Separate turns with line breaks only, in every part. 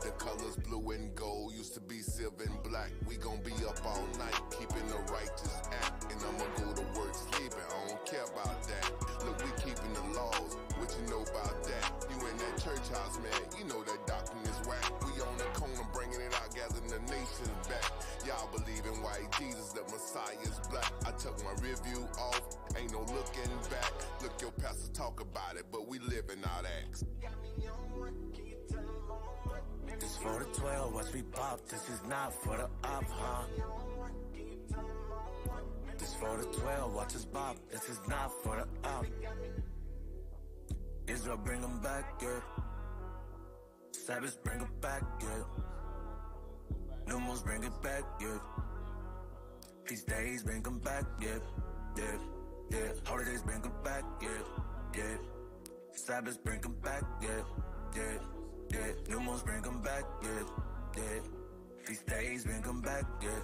The colors blue and gold used to be silver and black. We gon' be up all night, keeping the righteous act. And I'ma go to work sleeping, I don't care about that. Look, we keeping the laws, what you know about that? You in that church house, man, you know that doctrine is whack. We on the corner bringing it out, gathering the nations back. Y'all believe in white Jesus, the Messiah is black. I took my review off, ain't no looking back. Look, your pastor talk about it, but we living out acts.
This for the 12, watch me pop, this is not for the up, huh? This for the 12, watch us bop, this is not for the up. Israel bring them back, yeah. Sabbath bring it back, yeah. New moons bring it back, yeah. Feast days bring them back, yeah, yeah, yeah. Holidays bring them back, yeah, yeah. Sabbath bring them back, yeah, yeah, yeah. New moons bring them back, yeah, yeah. Feast days bring them back, yeah.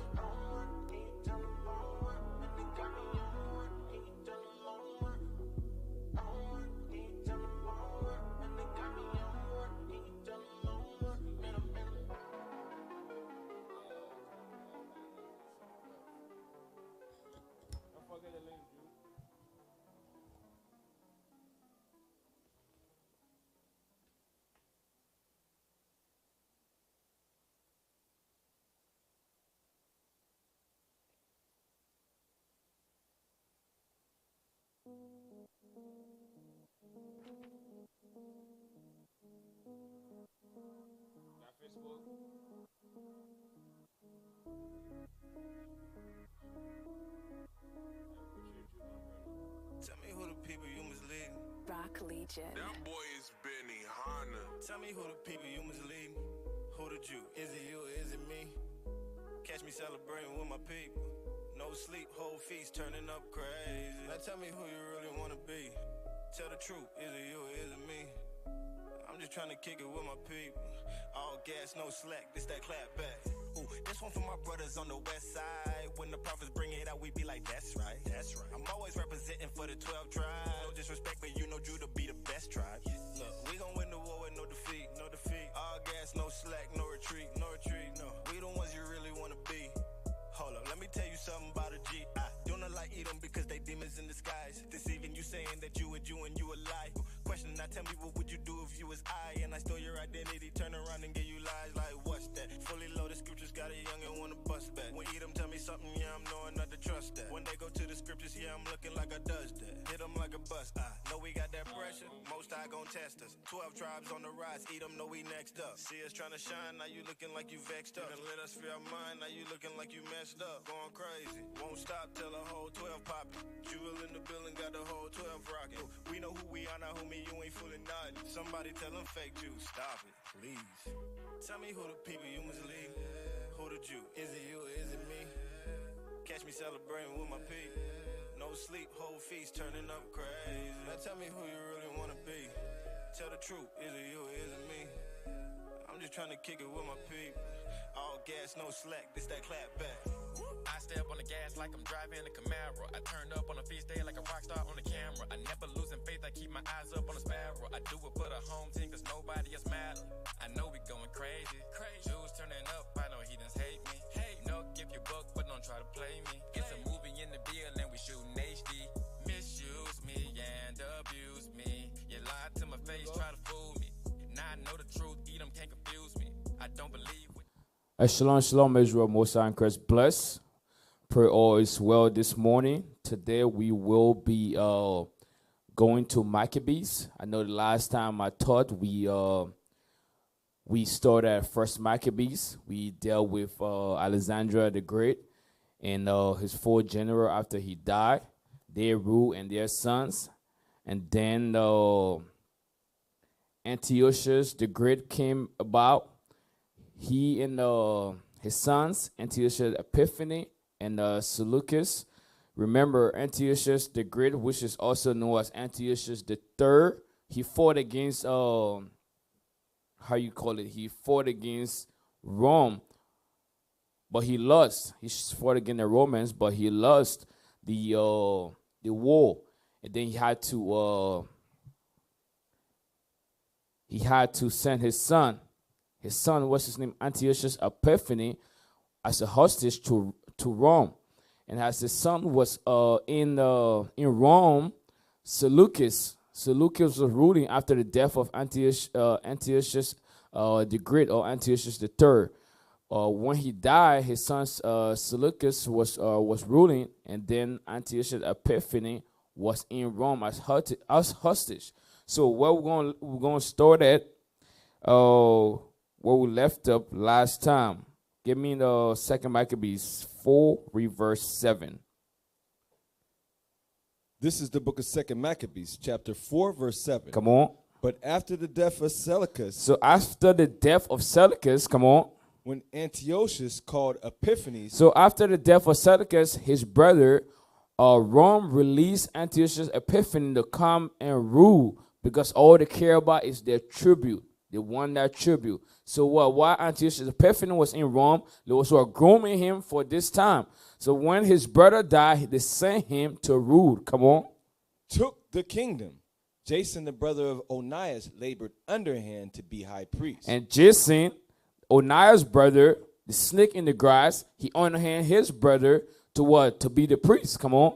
Tell me who the people you mislead.
Rock Legion.
That boy is Benny Hanna.
Tell me who the people you mislead. Who the Jew? Is it you or is it me? Catch me celebrating with my people. No sleep, whole feast turning up crazy. Now tell me who you really wanna be. Tell the truth, is it you or is it me? I'm just trying to kick it with my people. All gas, no slack, this that clap back. Ooh, this one for my brothers on the west side. When the prophets bring it out, we be like, that's right, that's right. I'm always representing for the 12 tribes. No disrespect, but you know Judah be the best tribe. Look, we gon' win the war with no defeat, no defeat. All gas, no slack, no retreat, no retreat, no. We the ones you really wanna be. Hold up, let me tell you something about a G. I do not like Edom because they demons in disguise. Deceiving you, saying that you a Jew and you a lie. Question, now tell me what would you do if you was I and I stole your identity, turn around and give you lies like what's that? Fully loaded scriptures, got a young and wanna bust back. When Edom tell me something, yeah, I'm knowing not to trust that. When they go to the scriptures, yeah, I'm looking like I does that. Hit them like a bus, I know we got that pressure. Most I gon' test us. 12 tribes on the rise, Edom know we next up. See us trying to shine, now you looking like you vexed up. Didn't let us free our mind, now you looking like you messed up. Going crazy, won't stop till the whole 12 poppin'. Jewel in the building, got the whole 12 rockin'. We know who we are, now homie, you ain't fooling nothing. Somebody tell them fake Jews, stop it, please. Tell me who the people you mislead. Who the Jew? Is it you or is it me? Catch me celebrating with my people. No sleep, whole feast turning up crazy. Now tell me who you really wanna be. Tell the truth, is it you or is it me? I'm just trying to kick it with my people. All gas, no slack, this that clap back.
I step on the gas like I'm driving a Camaro. I turn up on a feast day like a rock star on the camera. I never losing faith, I keep my eyes up on a sparrow. I do it for the home team cause nobody else matter. I know we going crazy. Jews turning up, I know heathens hate me. No, give your book, but don't try to play me. It's a movie in the building, we shooting HD. Misuse me and abuse me. You lied to my face, try to fool me. Now I know the truth, Edom can't confuse me. I don't believe it.
Shalom, shalom, Israel, Most High and Christ bless. Pray all is well this morning. Today we will be going to Maccabees. I know the last time I taught we started at First Maccabees. We dealt with Alexander the Great and his four generals after he died. Their rule and their sons. And then Antiochus the Great came about. He and his sons, Antiochus Epiphanes and Seleucus. Remember, Antiochus the Great, which is also known as Antiochus the Third, he fought against, he fought against Rome, but he lost. He fought against the Romans, but he lost the war. And then he had to send his son, his son, what's his name, Antiochus Epiphanes, as a hostage to Rome. And as his son was in Rome, Seleucus was ruling after the death of Antiochus the Great, or Antiochus the Third. When he died, his son Seleucus was ruling, and then Antiochus Epiphanes was in Rome as hostage. So where we're going to start at, where we left up last time. Give me the 2 Maccabees 4, read verse 7.
This is the book of 2 Maccabees, chapter 4, verse 7.
Come on.
But after the death of Seleucus,
So after the death of Seleucus, come on.
when Antiochus called Epiphanes,
So after the death of Seleucus, his brother, Rome released Antiochus Epiphanes to come and rule, because all they care about is their tribute. They want that tribute. So while Antiochus Epiphanes was in Rome, they were grooming him for this time. So when his brother died, they sent him to rule. Come on.
took the kingdom. Jason, the brother of Onias, labored underhand to be high priest.
And Jason, Onias' brother, the snake in the grass, he underhand his brother to what? To be the priest. Come on.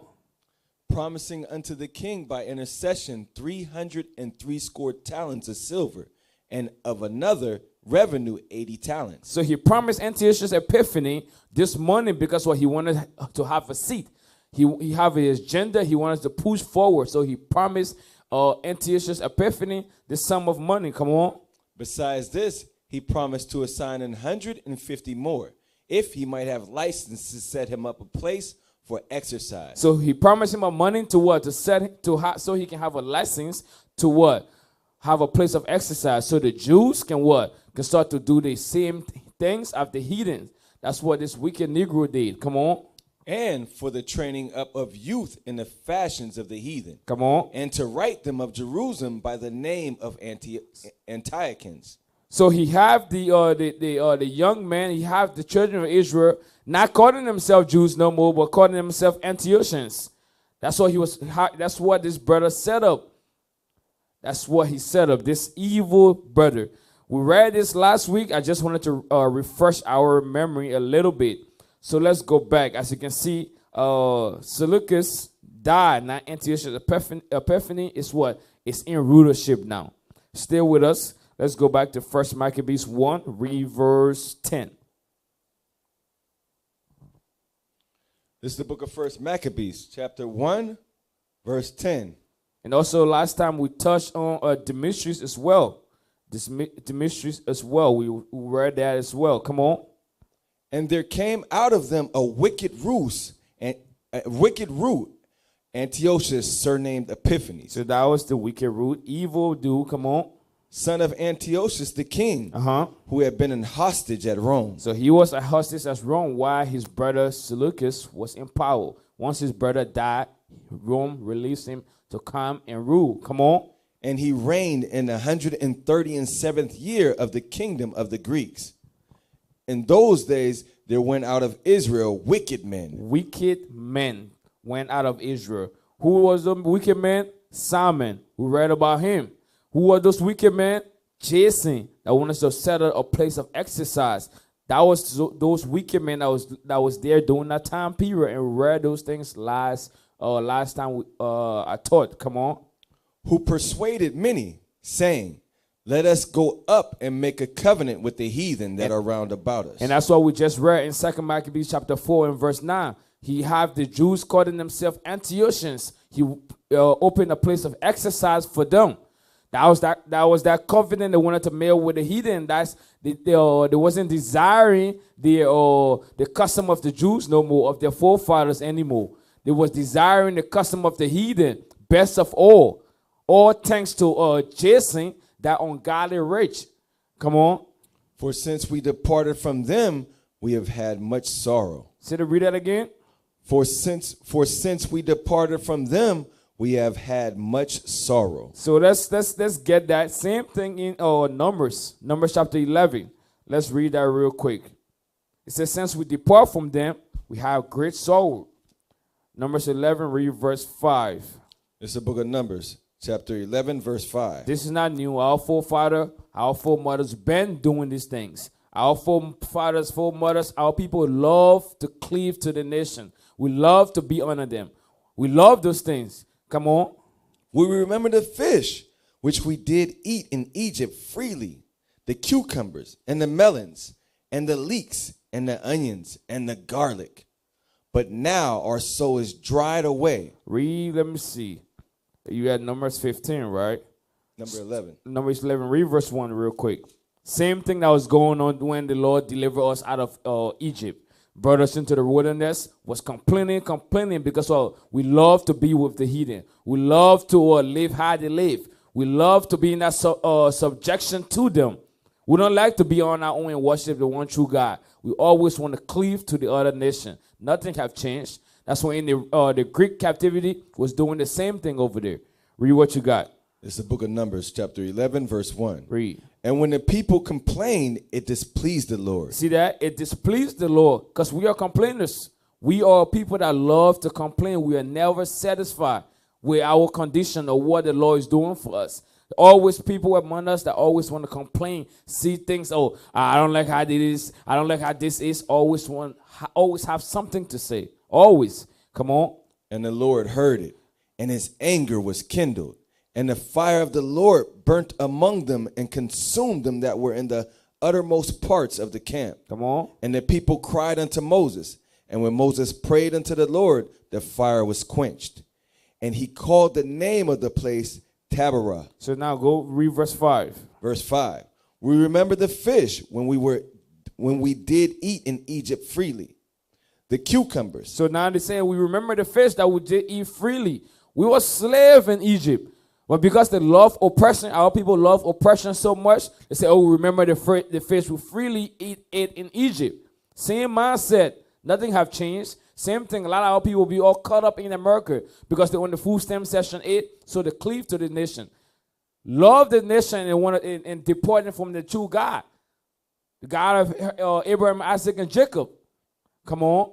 promising unto the king by intercession 360 talents of silver, and of another revenue 80 talents.
So he promised Antiochus Epiphanes this money because what he wanted to have a seat. He have his agenda. He wanted to push forward. So he promised Antiochus Epiphanes this sum of money. Come on.
Besides this, he promised to assign 150 more, if he might have license to set him up a place for exercise.
So he promised him a money to what? To set so he can have a license to what? Have a place of exercise. So the Jews can what? Can start to do the same things of the heathens. That's what this wicked Negro did. Come on.
And for the training up of youth in the fashions of the heathen.
Come on.
And to write them of Jerusalem by the name of Antiochans.
So he have the young men, he have the children of Israel not calling themselves Jews no more, but calling themselves Antiochans. That's what that's what this brother set up. That's what he set up, this evil brother. We read this last week. I just wanted to refresh our memory a little bit. So let's go back. As you can see, Seleucus died. Now Antiochus Epiphanes is what? It's in rulership now. Stay with us. Let's go back to 1 Maccabees 1, read verse 10.
This is the book of 1 Maccabees, chapter 1, verse 10.
And also last time we touched on Demetrius as well. Demetrius as well. We read that as well. Come on.
And there came out of them a wicked root, Antiochus, surnamed Epiphanes.
So that was the wicked root. Evil dude, come on.
Son of Antiochus the king, who had been an hostage at Rome.
So he was a hostage at Rome while his brother Seleucus was in power. Once his brother died, Rome released him to come and rule. Come on.
And he reigned in the 137th year of the kingdom of the Greeks. In those days, there went out of Israel wicked men.
Wicked men went out of Israel. Who was the wicked man? Simon. We read about him. Who were those wicked men? Jason, that wanted to set up a place of exercise. That was those wicked men that was there during that time period, and we read those things last time I taught. Come on.
Who persuaded many, saying, let us go up and make a covenant with the heathen that are round about us.
And that's what we just read in 2 Maccabees chapter 4 and verse 9. He have the Jews calling themselves Antiochans. He opened a place of exercise for them. That was that covenant they wanted to make with the heathen. They wasn't desiring the custom of the Jews no more, of their forefathers anymore. They was desiring the custom of the heathen, best of all thanks to Jason, that ungodly rich. Come on.
For since we departed from them, we have had much sorrow.
Say to read that again. For
since we departed from them, we have had much sorrow.
So let's get that same thing in Numbers chapter 11. Let's read that real quick. It says, since we depart from them, we have great sorrow. Numbers 11, read verse 5.
It's the book of Numbers, chapter 11, verse 5.
This is not new. Our foremothers been doing these things. Our foremothers, our people love to cleave to the nation. We love to be under them. We love those things. Come on.
We remember the fish which we did eat in Egypt freely, the cucumbers and the melons and the leeks and the onions and the garlic. But now our soul is dried away.
Read, let me see. You had Numbers 15, right?
Number 11.
Numbers 11, read verse 1 real quick. Same thing that was going on when the Lord delivered us out of Egypt. Brought us into the wilderness, was complaining because we love to be with the heathen. We love to live how they live. We love to be in that subjection to them. We don't like to be on our own and worship the one true God. We always want to cleave to the other nation. Nothing have changed. That's why in the Greek captivity was doing the same thing over there. Read what you got.
It's the book of Numbers, chapter 11, verse 1.
Read.
And when the people complained, it displeased the Lord.
See that? It displeased the Lord because we are complainers. We are people that love to complain. We are never satisfied with our condition or what the Lord is doing for us. Always people among us that always want to complain, see things. Oh, I don't like how it is. I don't like how this is. Always have something to say. Always. Come on.
And the Lord heard it, and his anger was kindled. And the fire of the Lord burnt among them and consumed them that were in the uttermost parts of the camp.
Come on.
And the people cried unto Moses. And when Moses prayed unto the Lord, the fire was quenched. And he called the name of the place Taberah.
So now go read verse 5.
Verse 5. We remember the fish when we did eat in Egypt freely, the cucumbers.
So now they're saying we remember the fish that we did eat freely. We were slaves in Egypt. But because they love oppression, our people love oppression so much, they say, oh, remember the fish we freely ate in Egypt. Same mindset. Nothing have changed. Same thing. A lot of our people be all caught up in America because they're on the food stamp session 8, so they cleave to the nation. Love the nation and depart them from the true God. The God of Abraham, Isaac, and Jacob. Come on.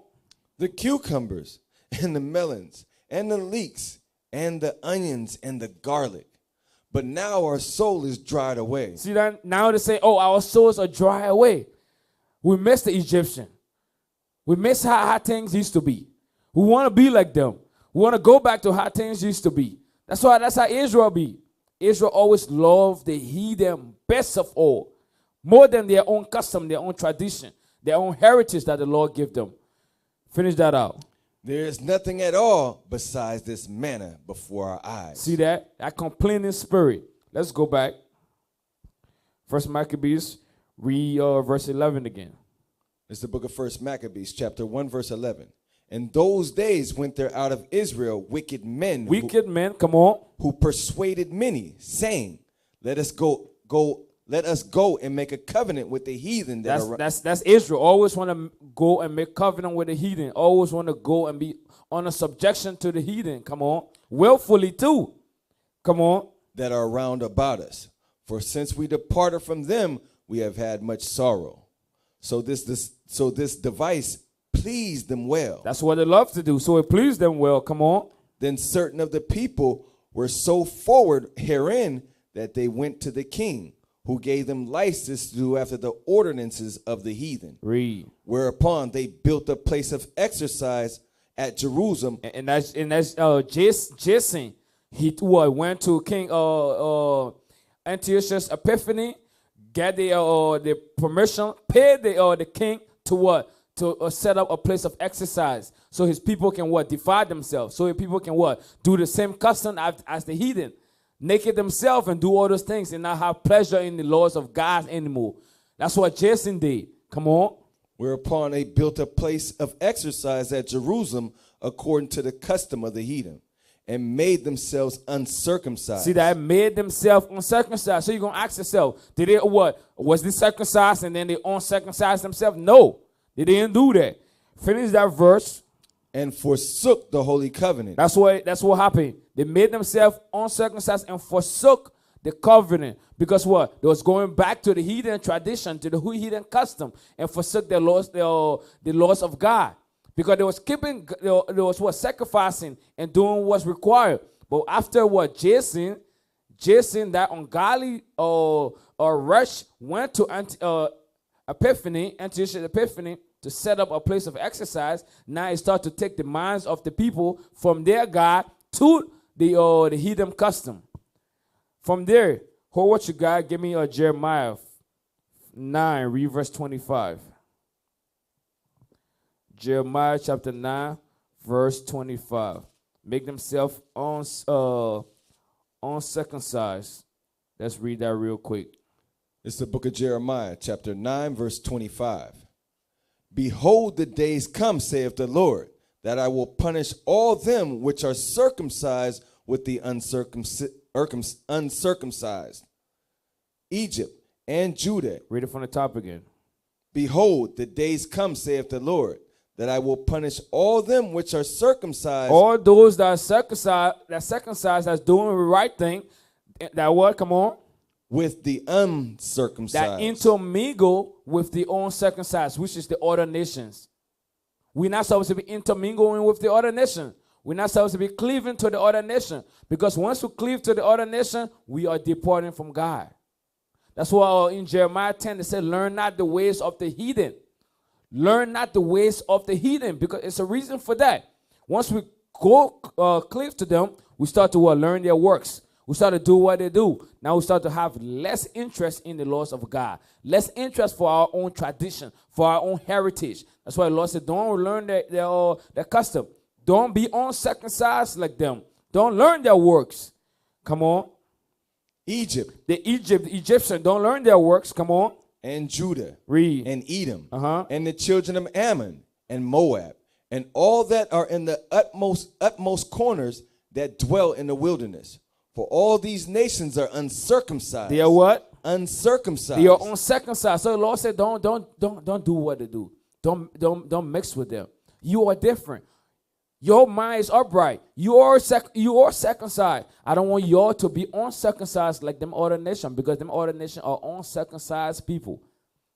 The cucumbers and the melons and the leeks and the onions and the garlic. But now our soul is dried away.
See that? Now they say, oh, our souls are dry away. We miss the Egyptian. We miss how things used to be. We want to be like them. We want to go back to how things used to be. That's how Israel be. Israel always loved the heathen best of all. More than their own custom, their own tradition, their own heritage that the Lord gave them. Finish that out.
There is nothing at all besides this manna before our eyes.
See that? That complaining spirit. Let's go back. First Maccabees, read verse 11 again.
It's the book of First Maccabees, chapter 1, verse 11. In those days went there out of Israel wicked men.
Come on.
Who persuaded many, saying, Let us go and make a covenant with the heathen.
That's Israel. Always want to go and make covenant with the heathen. Always want to go and be on a subjection to the heathen. Come on. Willfully too. Come on.
That are round about us. For since we departed from them, we have had much sorrow. So this device pleased them well.
That's what they love to do. So it pleased them well. Come on.
Then certain of the people were so forward herein that they went to the king, who gave them license to do after the ordinances of the heathen.
Read.
Whereupon they built a place of exercise at Jerusalem.
And that's Jason. He went to King Antiochus Epiphanes, get the permission, paid the king to what? To set up a place of exercise so his people can what? Defy themselves. So his people can what? Do the same custom as the heathen. Naked themselves and do all those things and not have pleasure in the laws of God anymore. That's what Jason did. Come on.
Whereupon they built a place of exercise at Jerusalem according to the custom of the heathen, and made themselves uncircumcised.
See that? Made themselves uncircumcised. So you're going to ask yourself, did they what? Was they circumcised and then they uncircumcised themselves? No, they didn't do that. Finish that verse.
And forsook the holy covenant.
That's what happened. They made themselves uncircumcised and forsook the covenant. Because what? They was going back to the heathen tradition, to the heathen custom, and forsook the laws of God. Because they was sacrificing and doing what's required. But after what Jason, that ungodly rush went to Antiochus Epiphany to set up a place of exercise. Now he started to take the minds of the people from their God to the heathen custom. From there, hold what you got. Give me Jeremiah 9, read verse 25. Jeremiah chapter 9, verse 25. Make themselves uncircumcised. Let's read that real quick.
It's the book of Jeremiah, chapter 9, verse 25. Behold, the days come, saith the Lord, that I will punish all them which are circumcised with the uncircumcised, Egypt and Judah.
Read it from the top again.
Behold, the days come, saith the Lord, that I will punish all them which are circumcised.
All those that are circumcised, that's doing the right thing. That what? Come on.
With the uncircumcised.
That intermingle with the uncircumcised, which is the other nations. We're not supposed to be intermingling with the other nation. We're not supposed to be cleaving to the other nation. Because once we cleave to the other nation, we are departing from God. That's why in Jeremiah 10, they said, learn not the ways of the heathen. Learn not the ways of the heathen, because it's a reason for that. Once we go cleave to them, we start to learn their works. We start to do what they do. Now we start to have less interest in the laws of God, less interest for our own tradition, for our own heritage. That's why the Lord said, don't learn their custom. Don't be uncircumcised like them. Don't learn their works. Come on.
Egypt.
The Egyptian, don't learn their works. Come on.
And Judah.
Read.
And Edom. And the children of Ammon and Moab. And all that are in the utmost corners that dwell in the wilderness. For all these nations are uncircumcised.
They are what?
Uncircumcised.
They are uncircumcised. So the Lord said, don't do what they do. Don't mix with them. You are different. Your mind is upright. You are circumcised. I don't want y'all to be uncircumcised like them other nations, because them other nations are uncircumcised people.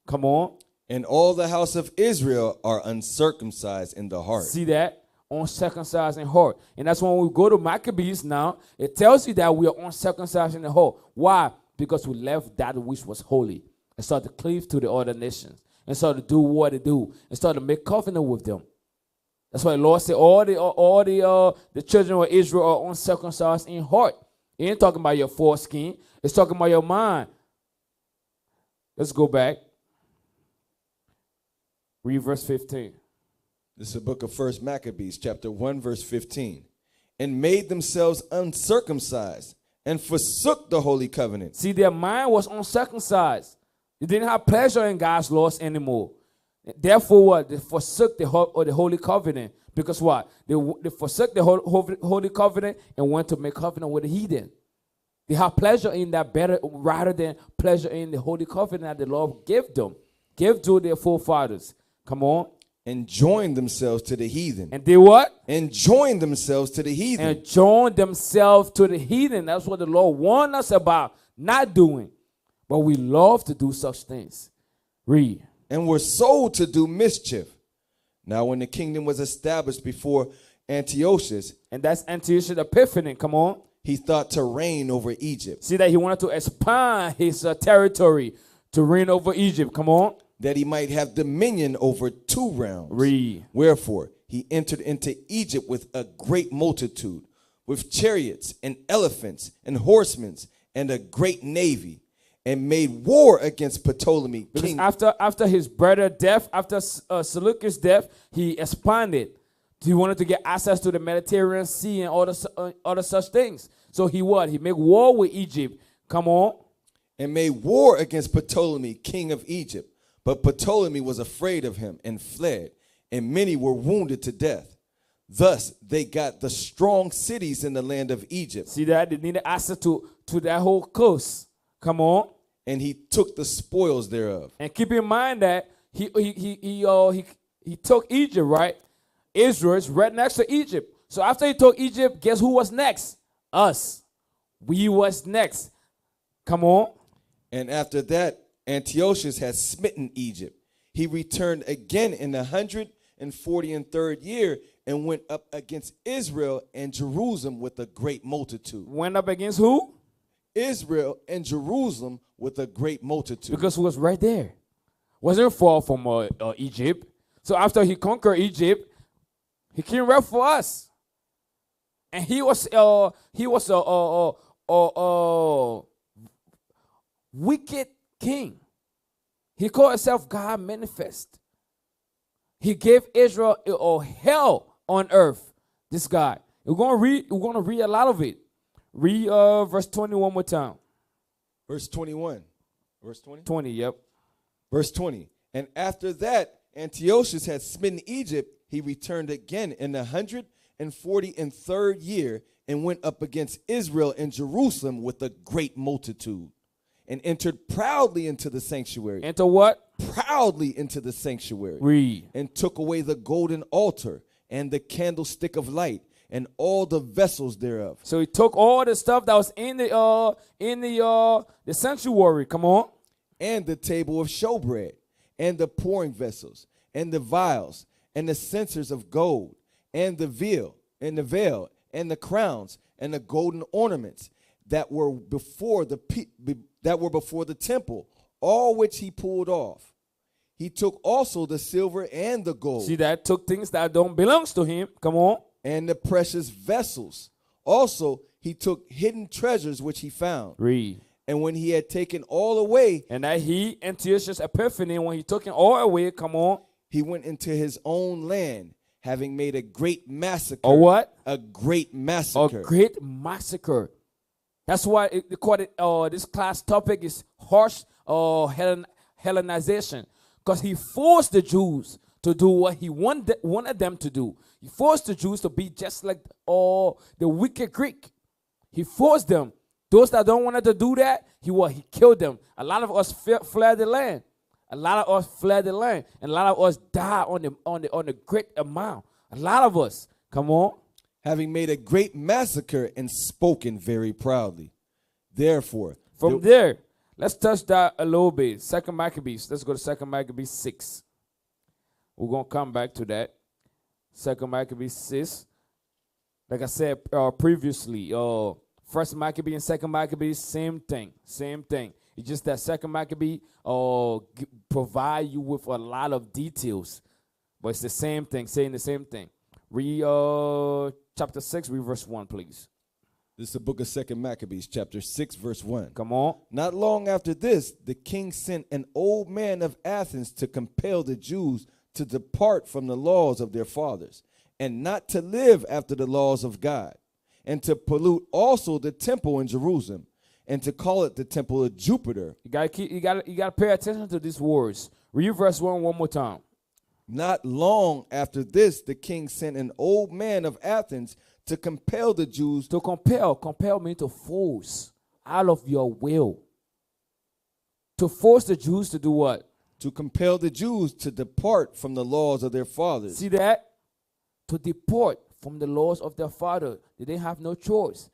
Come on.
And all the house of Israel are uncircumcised in the heart.
See that? Uncircumcised in heart. And that's when we go to Maccabees now, it tells you that we are uncircumcised in the heart. Why? Because we left that which was holy and started to cleave to the other nations and started to do what they do and started to make covenant with them. That's why the Lord said all the children of Israel are uncircumcised in heart. It ain't talking about your foreskin. It's talking about your mind. Let's go back. Read verse 15.
This is the book of 1 Maccabees, chapter 1, verse 15. And made themselves uncircumcised and forsook the holy covenant.
See, their mind was uncircumcised. They didn't have pleasure in God's laws anymore. Therefore, what? They forsook the holy covenant. Because what? They forsook the holy covenant and went to make covenant with the heathen. They have pleasure in that better rather than pleasure in the holy covenant that the Lord gave them. Gave to their forefathers. Come on.
And joined themselves to the heathen.
And they what?
And joined themselves to the heathen.
And joined themselves to the heathen. That's what the Lord warned us about not doing. But we love to do such things. Read.
And were sold to do mischief. Now when the kingdom was established before Antiochus.
And that's Antiochus Epiphany. Come on.
He thought to reign over Egypt.
See that he wanted to expand his territory to reign over Egypt. Come on.
That he might have dominion over 2 realms.
Read.
Wherefore he entered into Egypt with a great multitude, with chariots and elephants and horsemen and a great navy, and made war against Ptolemy.
Because
king.
after his brother death, after Seleucus' death, he expanded. He wanted to get access to the Mediterranean Sea and other such things. So he what? He made war with Egypt. Come on.
And made war against Ptolemy, king of Egypt. But Ptolemy was afraid of him and fled, and many were wounded to death. Thus they got the strong cities in the land of Egypt.
See that? They needed access to that whole coast. Come on.
And he took the spoils thereof.
And keep in mind that he took Egypt, right? Israel's right next to Egypt. So after he took Egypt, guess who was next? Us. We was next. Come on.
And after that, Antiochus had smitten Egypt. He returned again in the 143rd year, and went up against Israel and Jerusalem with a great multitude.
Went up against who?
Israel and Jerusalem with a great multitude.
Because he was right there. Wasn't far from Egypt. So after he conquered Egypt, he came right for us. And he was a wicked king. He called himself God manifest. He gave Israel a hell on earth. This guy. We're gonna read a lot of it. Read verse 20 one more time.
Verse 21. Verse 20?
20, yep.
Verse 20. And after that, Antiochus had smitten Egypt, he returned again in the 143rd year and went up against Israel and Jerusalem with a great multitude and entered proudly into the sanctuary.
Enter what?
Proudly into the sanctuary.
Read.
And took away the golden altar and the candlestick of light and all the vessels thereof.
So he took all the stuff that was in the sanctuary. Come on.
And the table of showbread, and the pouring vessels, and the vials, and the censers of gold, and the veil, and the crowns, and the golden ornaments that were before the temple, all which he pulled off. He took also the silver and the gold.
See that? Took things that don't belong to him. Come on.
And the precious vessels. Also, he took hidden treasures which he found.
Read.
And when he had taken all away,
and that he, Antiochus Epiphanes, when he took it all away, come on,
he went into his own land, having made a great massacre.
A what?
A great massacre.
A great massacre. That's why they call it. This class topic is harsh Hellenization, because he forced the Jews to do what he wanted them to do. He forced the Jews to be just like the wicked Greek. He forced them. Those that don't want to do that, he killed them. A lot of us fled the land. A lot of us fled the land, and a lot of us died on the great amount. A lot of us, come on,
having made a great massacre and spoken very proudly. Therefore,
from there, let's touch that a little bit. Second Maccabees. Let's go to Second Maccabees 6. We're gonna come back to that. Second Maccabees 6. Like I said previously, First Maccabee and Second Maccabee, same thing. It's just that Second Maccabee provide you with a lot of details, but it's the same thing, saying the same thing. Read chapter 6, read verse 1, please.
This is the book of Second Maccabees, chapter 6, verse 1.
Come on.
Not long after this, the king sent an old man of Athens to compel the Jews to depart from the laws of their fathers, and not to live after the laws of God, and to pollute also the temple in Jerusalem, and to call it the temple of Jupiter.
You gotta pay attention to these words. Read verse 1 one more time.
Not long after this, the king sent an old man of Athens to compel the Jews.
To compel means to force out of your will. To force the Jews to do what?
To compel the Jews to depart from the laws of their fathers.
See that? To depart from the laws of their father. They didn't have no choice.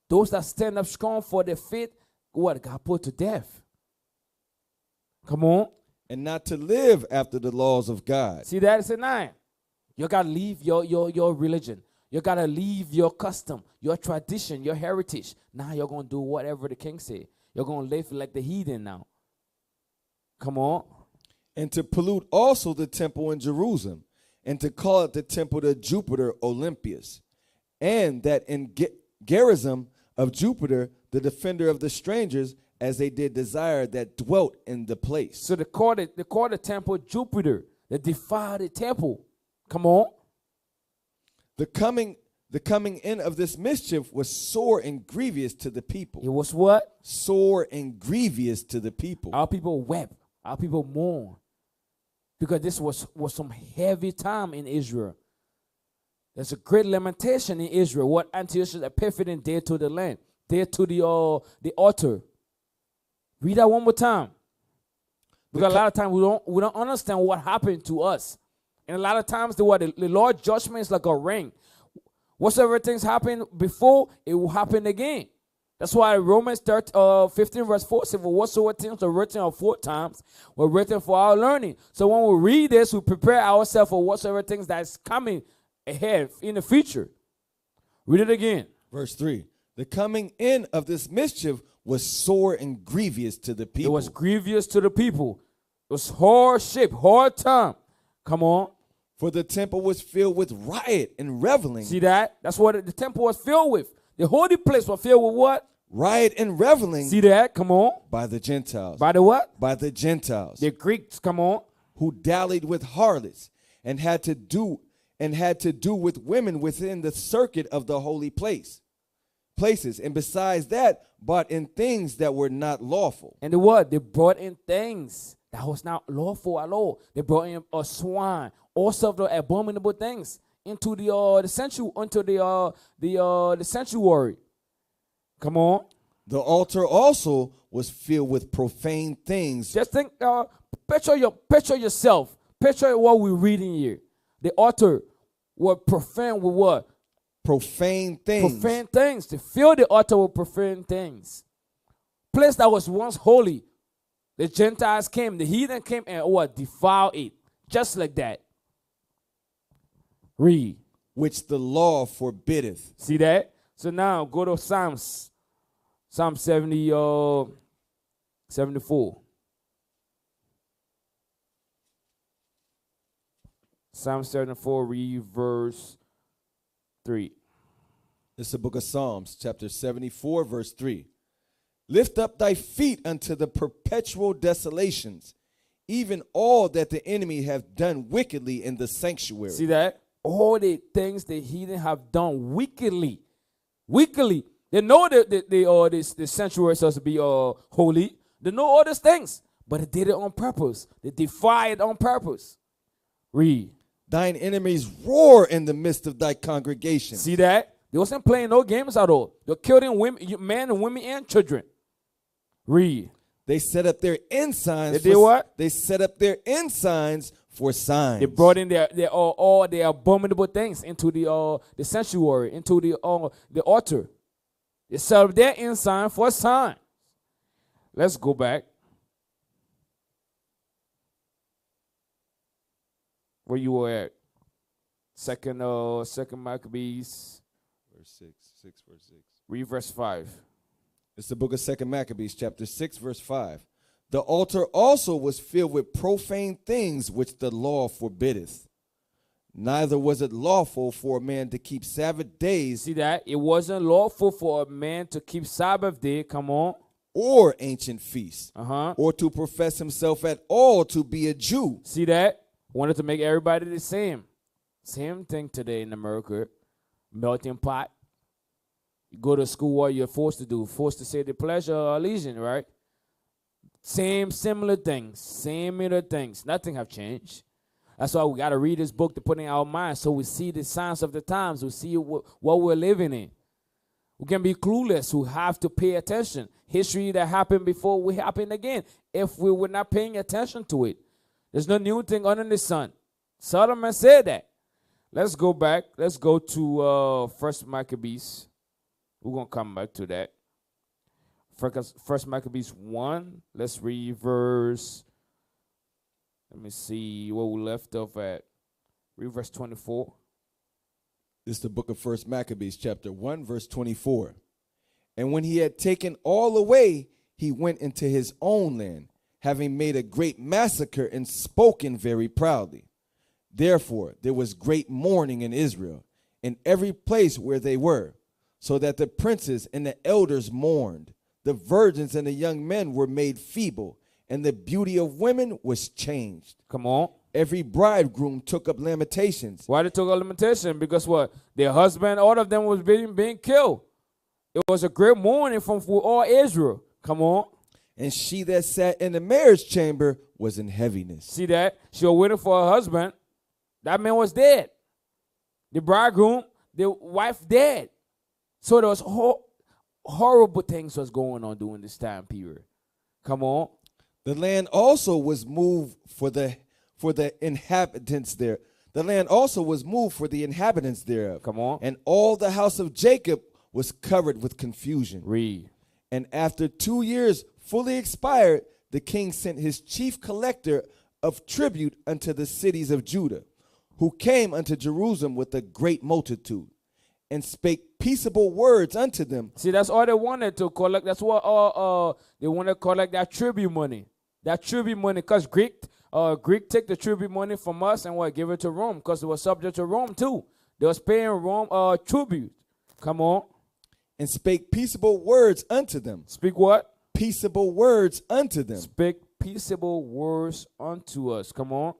Those that stand up strong for their faith, what? Got put to death. Come on.
And not to live after the laws of God.
See that? It's a 9. You got to leave your religion. You got to leave your custom, your tradition, your heritage. Now you're going to do whatever the king said. You're going to live like the heathen now. Come on.
And to pollute also the temple in Jerusalem, and to call it the temple to Jupiter Olympius, and that in Gerizim of Jupiter, the defender of the strangers, as they did desire that dwelt in the place.
So they called the temple Jupiter. They defiled the temple. Come on.
The coming in of this mischief was sore and grievous to the people.
It was what?
Sore and grievous to the people.
Our people wept. Our people mourned. Because this was some heavy time in Israel. There's a great lamentation in Israel. What Antiochus Epiphanes did to the land, did to the altar. Read that one more time. Because a lot of times we don't understand what happened to us. And a lot of times the Lord's judgment is like a ring. Whatsoever things happen before, it will happen again. That's why Romans 15 verse 4 says, for whatsoever things are written aforetime were written for our learning. So when we read this, we prepare ourselves for whatsoever things that's coming ahead in the future. Read it again.
Verse 3. The coming in of this mischief was sore and grievous to the people.
It was grievous to the people. It was hardship, hard time. Come on.
For the temple was filled with riot and reveling.
See that? That's what the temple was filled with. The holy place was filled with what?
Riot and reveling.
See that? Come on.
By the Gentiles.
By the what?
By the Gentiles.
The Greeks. Come on.
Who dallied with harlots and had to do with women within the circuit of the holy places. And besides that, bought in things that were not lawful.
And the what? They brought in things that was not lawful at all. They brought in a swine, all sorts of abominable things into the sanctuary. Come on.
The altar also was filled with profane things.
Just think, picture yourself. Picture what we're reading here. The altar was profane with what?
Profane things.
Profane things. To fill the altar with profane things. Place that was once holy. The Gentiles came, the heathen came and what? Defiled it. Just like that. Read.
Which the law forbiddeth.
See that? So now go to Psalms. Psalm 74. Psalm 74, read verse 3.
It's the book of Psalms, chapter 74, verse 3. Lift up thy feet unto the perpetual desolations, even all that the enemy have done wickedly in the sanctuary.
See that? All the things the heathen have done wickedly. Wickedly. They know that the sanctuary is supposed to be holy. They know all these things. But they did it on purpose. They defied on purpose. Read.
Thine enemies roar in the midst of thy congregation.
See that? They wasn't playing no games at all. They're killing women, men and women and children. Read.
They set up their ensigns.
They did what?
They set up their ensigns for signs.
They brought in all their abominable things into the sanctuary, into the altar. They set up their ensign for signs. Let's go back. Where you were at? Second Maccabees.
Verse 6 verse 6.
Read verse 5.
It's the book of 2 Maccabees, chapter 6, verse 5. The altar also was filled with profane things which the law forbiddeth. Neither was it lawful for a man to keep Sabbath days.
See that? It wasn't lawful for a man to keep Sabbath day. Come on.
Or ancient feasts.
Uh-huh.
Or to profess himself at all to be a Jew.
See that? Wanted to make everybody the same. Same thing today in America. Melting pot. You go to school, what you're forced to say the pledge of allegiance, right? Similar things. Nothing have changed. That's why we got to read this book to put in our minds so we see the signs of the times. We see what we're living in. We can be clueless. We have to pay attention. History that happened before will happen again if we were not paying attention to it. There's no new thing under the sun. Solomon said that. Let's go back. Let's go to First Maccabees. We're going to come back to that. First Maccabees 1. Let's read verse. Let me see where we left off at. Read verse 24.
This is the book of First Maccabees, chapter 1, verse 24. And when he had taken all away, he went into his own land, having made a great massacre and spoken very proudly. Therefore, there was great mourning in Israel, in every place where they were, so that the princes and the elders mourned. The virgins and the young men were made feeble, and the beauty of women was changed.
Come on.
Every bridegroom took up lamentations.
Why they took up lamentation? Because what? Their husband, all of them was being killed. It was a great mourning for all Israel. Come on.
And she that sat in the marriage chamber was in heaviness.
See that? She was waiting for her husband. That man was dead. The bridegroom, the wife dead. So there was horrible things was going on during this time period. Come on.
The land also was moved for the inhabitants there. The land also was moved for the inhabitants thereof.
Come on.
And all the house of Jacob was covered with confusion.
Read.
And after 2 years fully expired, the king sent his chief collector of tribute unto the cities of Judah, who came unto Jerusalem with a great multitude, and spake peaceable words unto them.
See, that's all they wanted to collect. That's what they want to collect, that tribute money. That tribute money, because Greek take the tribute money from us and what, give it to Rome, because it was subject to Rome too. They was paying Rome tribute. Come on.
And spake peaceable words unto them.
Speak what?
Peaceable words unto them.
Speak peaceable words unto us. Come on.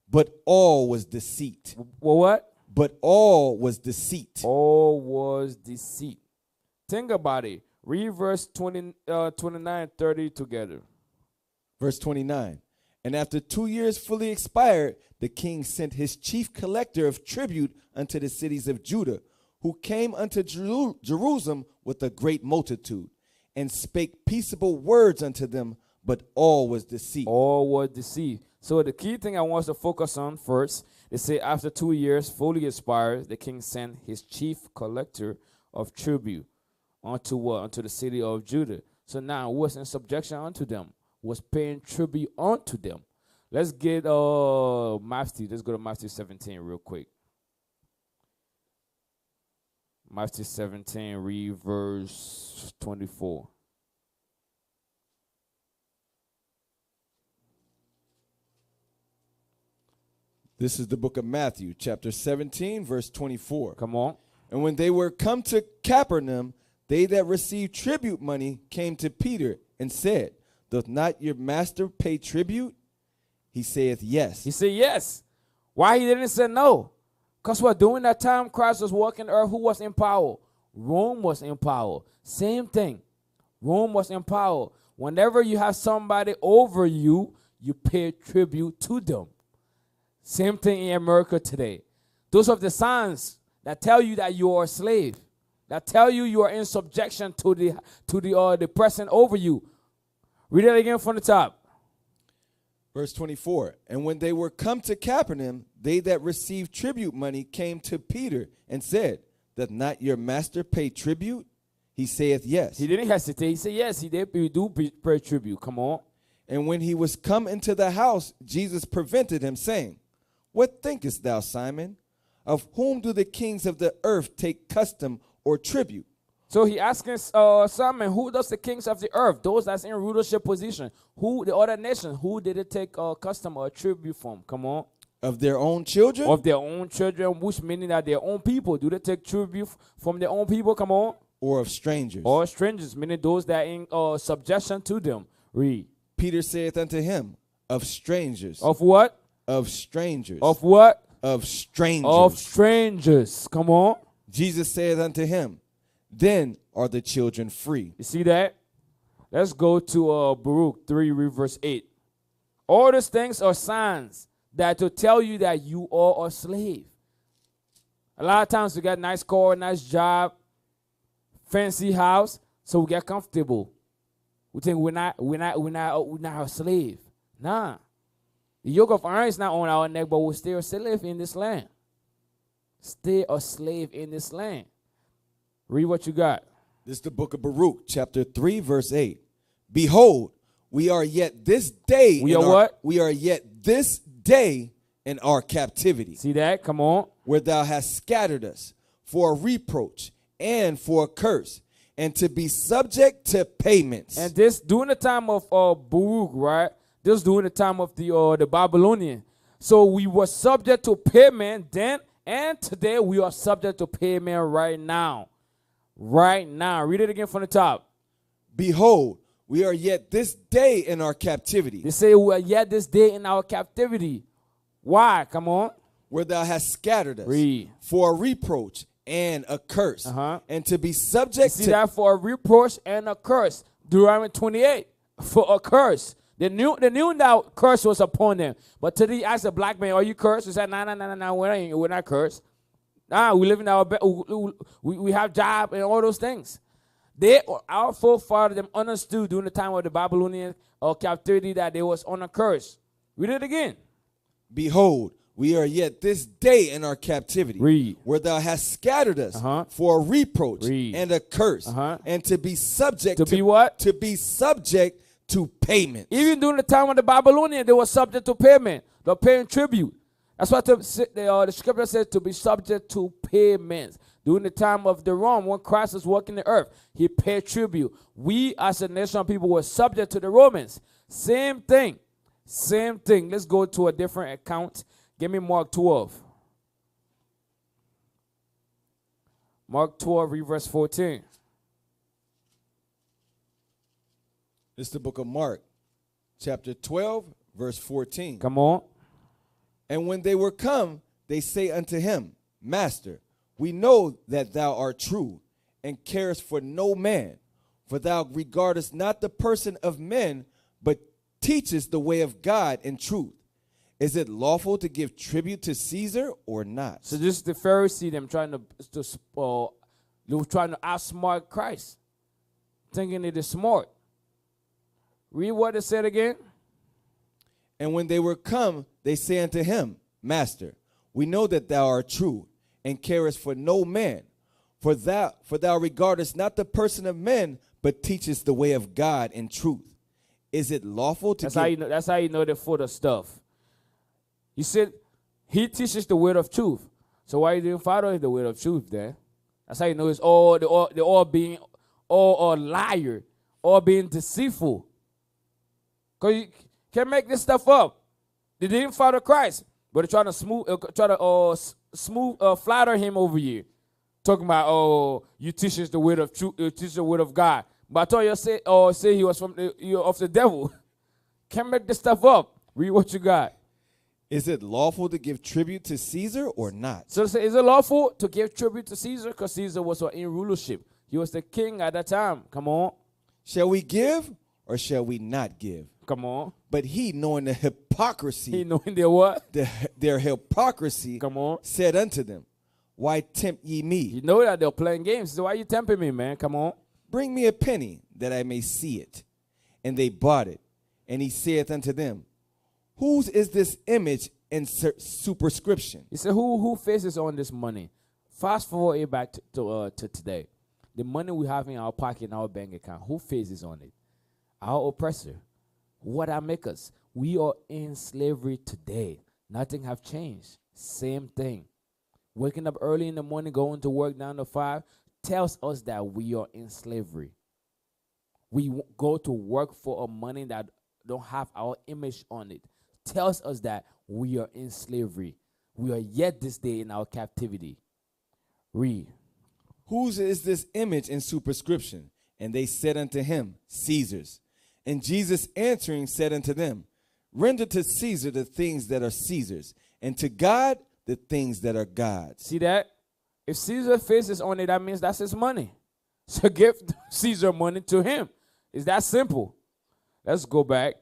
But all was deceit.
Well, what?
But all was deceit.
All was deceit. Think about it. Read verse 29, 30 together.
Verse 29. And after 2 years fully expired, the king sent his chief collector of tribute unto the cities of Judah, who came unto Jerusalem with a great multitude, and spake peaceable words unto them, but all was deceit.
All was deceit. So the key thing I want us to focus on first, they say after 2 years fully expired, the king sent his chief collector of tribute unto what? Unto the city of Judah. So now was in subjection unto them, was paying tribute unto them. Let's get Matthew. Let's go to Matthew 17 real quick. Matthew 17, read verse 24.
This is the book of Matthew, chapter 17, verse 24.
Come on.
And when they were come to Capernaum, they that received tribute money came to Peter and said, Doth not your master pay tribute? He saith, Yes.
He said yes. Why he didn't say no? Because what, during that time Christ was walking earth, who was in power? Rome was in power. Same thing. Rome was in power. Whenever you have somebody over you, you pay tribute to them. Same thing in America today. Those are the signs that tell you that you are a slave, that tell you are in subjection to the person over you. Read it again from the top.
Verse 24. And when they were come to Capernaum, they that received tribute money came to Peter and said, Doth not your master pay tribute? He saith, Yes.
He didn't hesitate. He said, yes, he did. We do pay tribute. Come on.
And when he was come into the house, Jesus prevented him, saying, What thinkest thou, Simon? Of whom do the kings of the earth take custom or tribute?
So he asking Simon, who does the kings of the earth, those that's in rulership position, who the other nations, who did it take custom or tribute from? Come on.
Of their own children?
Of their own children, which meaning that their own people. Do they take tribute from their own people? Come on.
Or of strangers?
Or strangers, meaning those that are in subjection to them. Read.
Peter saith unto him, Of strangers.
Of what?
Of strangers.
Of what?
Of strangers.
Of strangers. Come on.
Jesus saith unto him, Then are the children free.
You see that? Let's go to Baruch 3, verse 8. All these things are signs that to tell you that you are a slave. A lot of times we get nice car, nice job, fancy house, so we get comfortable. We think we're not a slave. Nah. The yoke of iron is not on our neck, but we're still a slave in this land. Stay a slave in this land. Read what you got.
This is the book of Baruch, chapter 3, verse 8. Behold, we are yet this day.
We are what?
We are yet this day in our captivity.
See that? Come on.
Where thou hast scattered us for a reproach and for a curse, and to be subject to payments.
And this during the time of Baruch, right? This during the time of the Babylonian. So we were subject to payment then, and today we are subject to payment right now. Right now. Read it again from the top.
Behold, we are yet this day in our captivity.
They say we are yet this day in our captivity. Why? Come on.
Where thou hast scattered us.
Read.
For a reproach and a curse. And to be subject
to. See that? For a reproach and a curse. Deuteronomy 28. For a curse. They knew that curse was upon them. But today, as a black man, are you cursed? He said, no, we're not cursed. Nah, we live in our we have job and all those things. Our forefathers them understood during the time of the Babylonian captivity that they was on a curse. Read it again.
Behold, We are yet this day in our captivity,
Read.
where thou hast scattered us
Uh-huh.
for a reproach
Read.
and a curse,
Uh-huh.
and to be subject
To be what?
To be subject to payment.
Even during the time of the Babylonians, they were subject to payment. They're paying tribute. That's what the scripture says, to be subject to payments. During the time of the Rome, when Christ was walking the earth, he paid tribute. We as a nation of people were subject to the Romans. Same thing. Same thing. Let's go to a different account. Give me Mark 12. Mark 12, read verse 14.
It's the book of Mark, chapter 12, verse 14.
Come on.
And when they were come, they say unto him, Master, we know that thou art true, and carest for no man, for thou regardest not the person of men, but teachest the way of God in truth. Is it lawful to give tribute to Caesar or not?
So this is the Pharisee, them trying to they were trying to outsmart Christ, thinking it is smart. Read what it said again.
And when they were come, they say unto him, Master, we know that thou art true, and carest for no man, for thou regardest not the person of men, but teachest the way of God in truth. Is it lawful to
That's how you know they're full of stuff. He said he teaches the word of truth. So why you didn't follow the word of truth then? That's how you know it's they're all being liar, all being deceitful. Because you can't make this stuff up. They didn't follow Christ, but they're trying to flatter him over here. Talking about, you teach us the word of truth, you teach the word of God. But I thought you say he was of the devil. Can't make this stuff up. Read what you got.
Is it lawful to give tribute to Caesar or not?
So is it lawful to give tribute to Caesar? Because Caesar was in rulership. He was the king at that time. Come on.
Shall we give or shall we not give?
Come on.
But he, knowing the hypocrisy,
He knowing their what?
their hypocrisy,
Come on.
said unto them, Why tempt ye me?
You know that they're playing games. So why you tempting me, man? Come on.
Bring me a penny that I may see it. And they bought it. And he saith unto them, Whose is this image and superscription?
He said, who faces on this money? Fast forward it back to today. The money we have in our pocket, in our bank account, who faces on it? Our oppressor. What that make us? We are in slavery today. Nothing have changed. Same thing. Waking up early in the morning, going to work 9 to 5, tells us that we are in slavery. We go to work for a money that don't have our image on it. Tells us that we are in slavery. We are yet this day in our captivity. Read.
Whose is this image and superscription? And they said unto him, Caesar's. And Jesus answering said unto them, Render to Caesar the things that are Caesar's, and to God the things that are God's.
See that? If Caesar faces on it, that means that's his money. So give Caesar money to him. It's that simple. Let's go back.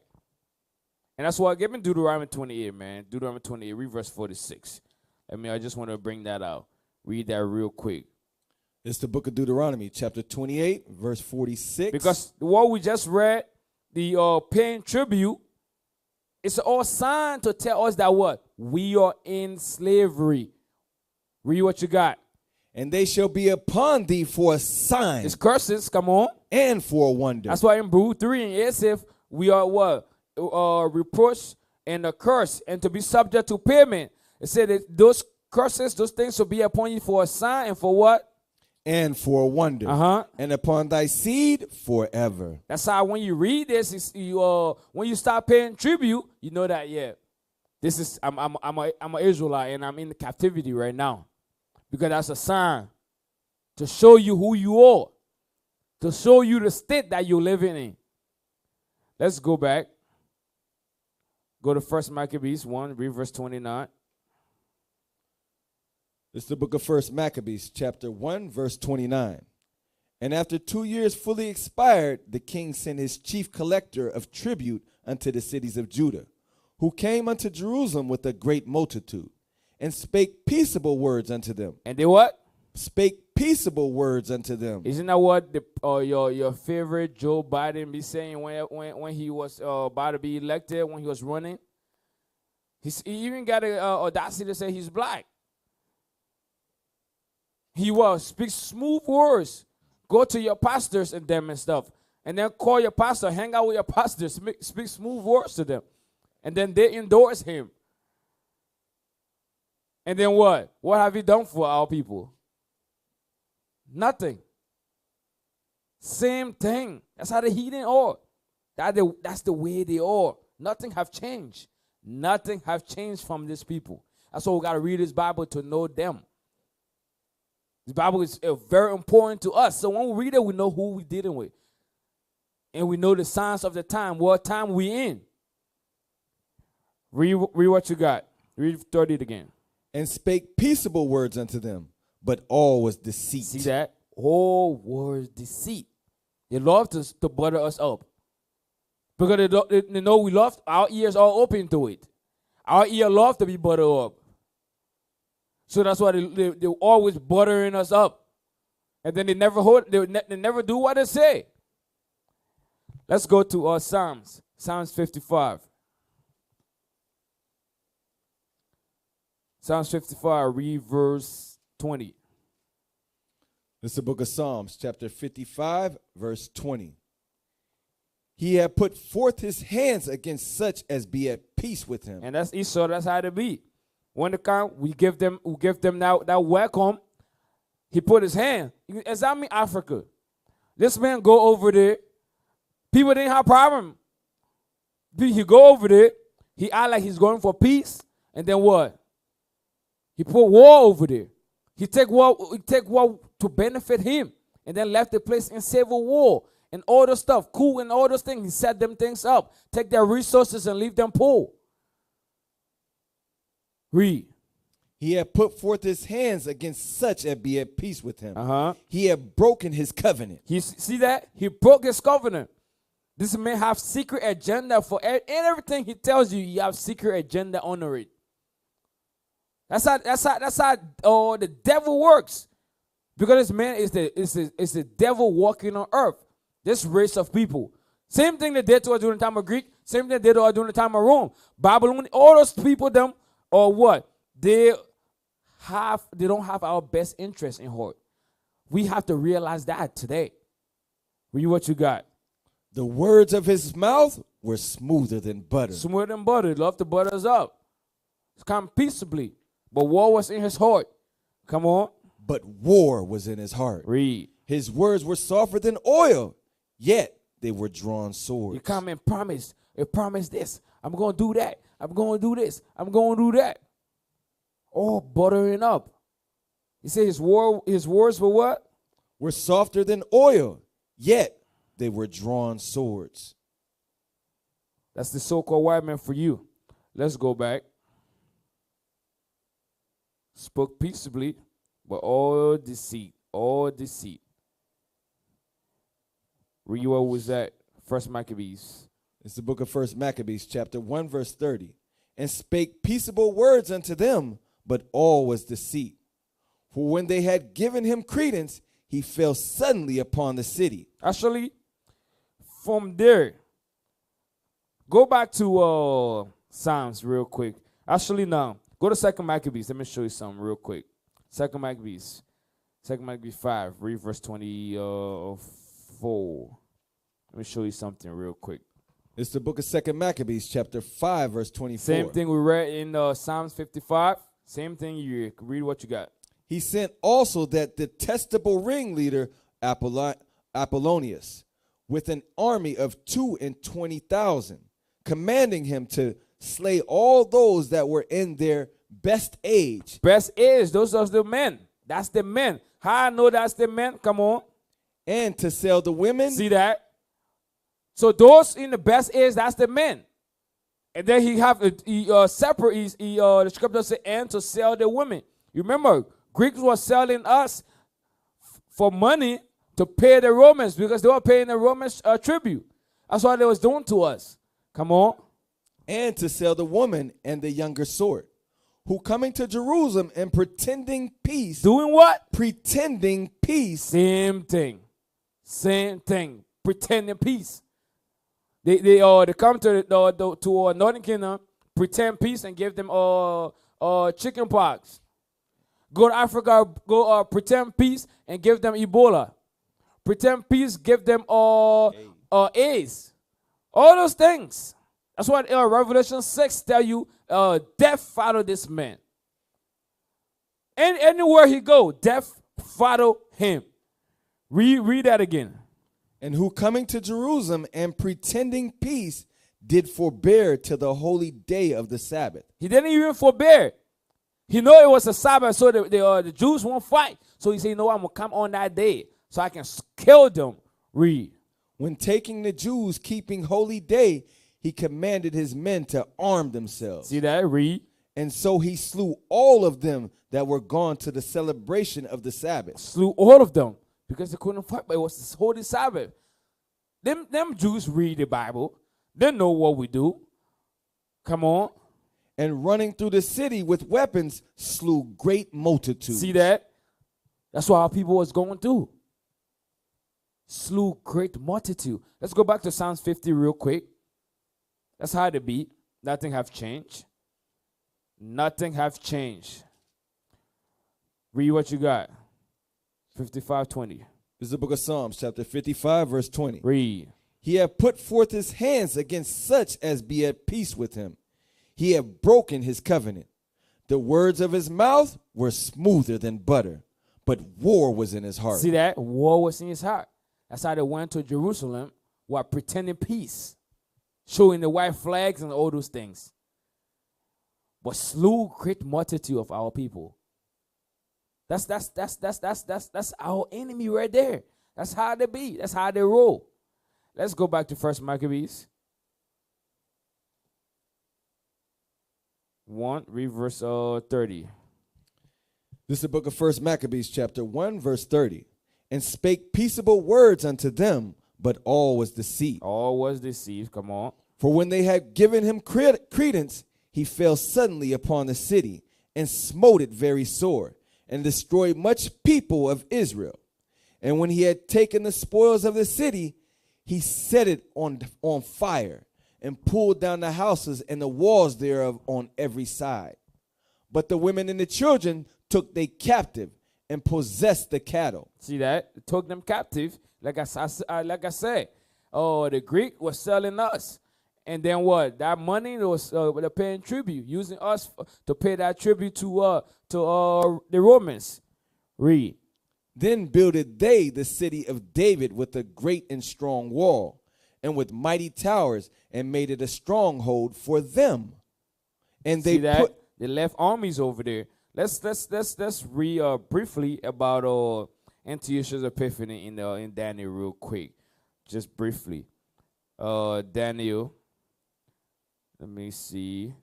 And that's why give me Deuteronomy 28, man. Deuteronomy 28, read verse 46. I just want to bring that out. Read that real quick.
It's the book of Deuteronomy, chapter 28, verse 46.
Because what we just read, the paying tribute, it's all sign to tell us that what? We are in slavery. Read what you got.
And they shall be upon thee for a sign.
It's curses, come on.
And for a wonder.
That's why in Brew 3 and 8 says we are what? Reproach and a curse, and to be subject to payment. It said that those curses, those things will be upon you for a sign and for what?
And for a wonder. And upon thy seed forever.
That's how when you read this, when you start paying tribute, you know that this is I'm an Israelite and I'm in the captivity right now, because that's a sign to show you who you are, to show you the state that you're living in. Let's go back. Go to 1 Maccabees 1, read verse 29.
It's the book of 1 Maccabees, chapter 1, verse 29. And after 2 years fully expired, the king sent his chief collector of tribute unto the cities of Judah, who came unto Jerusalem with a great multitude, and spake peaceable words unto them.
And they what?
Spake peaceable words unto them.
Isn't that what your favorite Joe Biden be saying when he was about to be elected, when he was running? He even got the audacity to say he's black. He speak smooth words. Go to your pastors and them and stuff. And then call your pastor, hang out with your pastors, speak smooth words to them. And then they endorse him. And then what? What have you done for our people? Nothing. Same thing. That's how the heathen are. That's the way they are. Nothing have changed. Nothing have changed from these people. That's why we got to read this Bible to know them. The Bible is very important to us. So when we read it, we know who we're dealing with. And we know the signs of the time, what time we in. Read what you got. Read 30 again.
And spake peaceable words unto them, but all was deceit.
See that? All was deceit. They love to butter us up. Because they know we love, our ears are open to it. Our ear love to be buttered up. So that's why they always buttering us up. And then they never do what they say. Let's go to Psalms 55. Psalms 55, read verse 20.
This is the book of Psalms, chapter 55, verse 20. He had put forth his hands against such as be at peace with him.
And that's Esau, that's how it be. When they come, we give them that welcome. He put his hand. Examine Africa. This man go over there. People didn't have problem. He go over there. He act like he's going for peace. And then what? He put war over there. He take war to benefit him. And then left the place in civil war. And all the stuff. Cool and all those things. He set them things up. Take their resources and leave them poor. Read.
He had put forth his hands against such as be at peace with him. He had broken his covenant.
See that? He broke his covenant. This man have secret agenda for everything he tells you. You have secret agenda under it. That's how the devil works. Because this man is the devil walking on earth. This race of people. Same thing they did to us during the time of Greek. Same thing they did to us during the time of Rome. Babylon. All those people, them. Or what? They don't have our best interest in heart. We have to realize that today. Read what you got.
The words of his mouth were smoother than butter.
Smoother than butter. He loved to butter us up. Come peaceably. But war was in his heart. Come on.
But war was in his heart.
Read.
His words were softer than oil, yet they were drawn swords.
He come and promise. He promised this. I'm going to do that. I'm going to do this. I'm going to do that. Oh, buttering up. He said his words were what?
Were softer than oil, yet they were drawn swords.
That's the so-called white man for you. Let's go back. Spoke peaceably, but all deceit. All deceit. Read what was that? First Maccabees.
It's the book of First Maccabees, chapter 1, verse 30. And spake peaceable words unto them, but all was deceit. For when they had given him credence, he fell suddenly upon the city.
Actually, from there, go back to Psalms real quick. Actually, now, go to Second Maccabees. Let me show you something real quick. Second Maccabees 5, read verse 24. Let me show you something real quick.
It's the book of Second Maccabees, chapter 5, verse 24.
Same thing we read in Psalms 55. Same thing you read what you got.
He sent also that detestable ringleader Apollonius with an army of 22,000, commanding him to slay all those that were in their best age.
Best age, those are the men. That's the men. How I know that's the men? Come on.
And to sell the women.
See that? So those in the best age, that's the men. And then he have separate. The scripture says, and to sell the women. You remember, Greeks were selling us for money to pay the Romans because they were paying the Romans tribute. That's what they was doing to us. Come on.
And to sell the woman and the younger sort, who coming to Jerusalem and pretending peace.
Doing what?
Pretending peace.
Same thing. Same thing. Pretending peace. They come to Northern Kingdom, pretend peace and give them chicken pox. Go to Africa, go pretend peace and give them Ebola. Pretend peace, give them AIDS. All those things. That's what Revelation 6 tell you. Death followed this man. And anywhere he go, death follow him. Read that again.
And who coming to Jerusalem and pretending peace did forbear till the holy day of the Sabbath.
He didn't even forbear. He know it was a Sabbath, so the Jews won't fight. So he said, you know what, I'm going to come on that day so I can kill them. Read.
When taking the Jews keeping holy day, he commanded his men to arm themselves.
See that? Read.
And so he slew all of them that were gone to the celebration of the Sabbath.
Slew all of them because they couldn't fight, but it was the holy Sabbath. Them Jews read the Bible. They know what we do. Come on.
And running through the city with weapons, slew great multitudes.
See that? That's what our people was going through. Slew great multitude. Let's go back to Psalms 50 real quick. That's how it be. Nothing have changed. Nothing have changed. Read what you got. 55:20.
This is the book of Psalms, chapter 55, verse 20.
Read.
He hath put forth his hands against such as be at peace with him. He hath broken his covenant. The words of his mouth were smoother than butter, but war was in his heart.
See that? War was in his heart. That's how they went to Jerusalem while pretending peace, showing the white flags and all those things. But slew great multitude of our people. That's our enemy right there. That's how they be. That's how they roll. Let's go back to 1 Maccabees 1, read verse 30.
This is the book of 1 Maccabees, chapter 1, verse 30. And spake peaceable words unto them, but all was deceit.
All was deceived. Come on.
For when they had given him credence, he fell suddenly upon the city, and smote it very sore, and destroyed much people of Israel. And when he had taken the spoils of the city, he set it on fire, and pulled down the houses and the walls thereof on every side. But the women and the children took they captive, and possessed the cattle.
See that? It took them captive. Like I said, the Greek was selling us. And then what? That money was they're paying tribute, using us to pay that tribute to the Romans. Read.
Then builded they the city of David with a great and strong wall, and with mighty towers, and made it a stronghold for them. And they
they left armies over there. Let's read briefly about Antiochus Epiphanes in Daniel real quick, just briefly. Daniel. Let me see.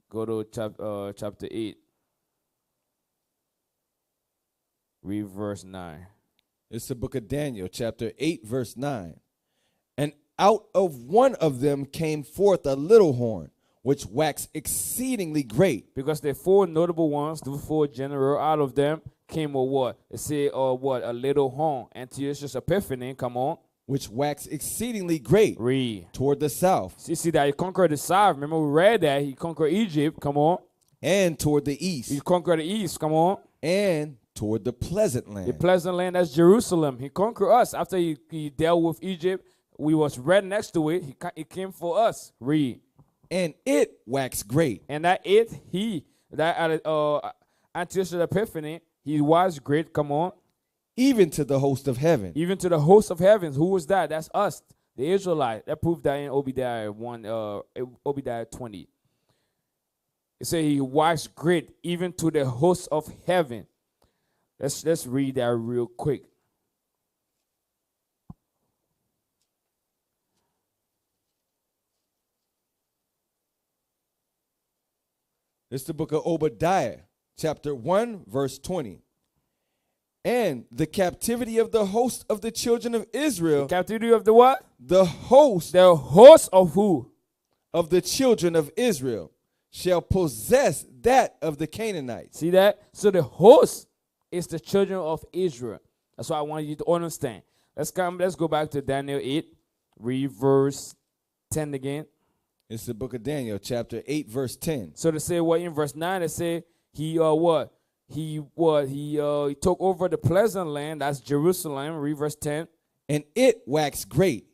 Go to chapter 8. Read verse 9.
It's the book of Daniel, chapter 8, verse 9. And out of one of them came forth a little horn, which waxed exceedingly great.
Because the four notable ones, the four general, out of them came a what? It said, a little horn. Antiochus Epiphanes, come on.
Which waxed exceedingly great.
Read.
Toward the south.
See that he conquered the south. Remember we read that. He conquered Egypt, come on.
And toward the east.
He conquered the east, come on.
And toward the pleasant land.
The pleasant land, that's Jerusalem. He conquered us. After he dealt with Egypt, we was right next to it. He came for us. Read.
And it waxed great.
And Antiochus Epiphanes, he was great, come on.
Even to the host of heaven.
Even to the host of heavens. Who was that? That's us, the Israelites. That proved that in Obadiah 20. It said he was great, even to the host of heaven. Let's read that real quick.
It's the book of Obadiah, chapter 1, verse 20. And the captivity of the host of the children of Israel.
The captivity of the what?
The host.
The host of who?
Of the children of Israel shall possess that of the Canaanites.
See that? So the host is the children of Israel. That's what I want you to understand. Let's go back to Daniel 8. Read verse 10 again.
It's the book of Daniel, chapter 8, verse 10.
So they say what in verse 9 they say he took over the pleasant land, that's Jerusalem. Read verse 10.
And it waxed great,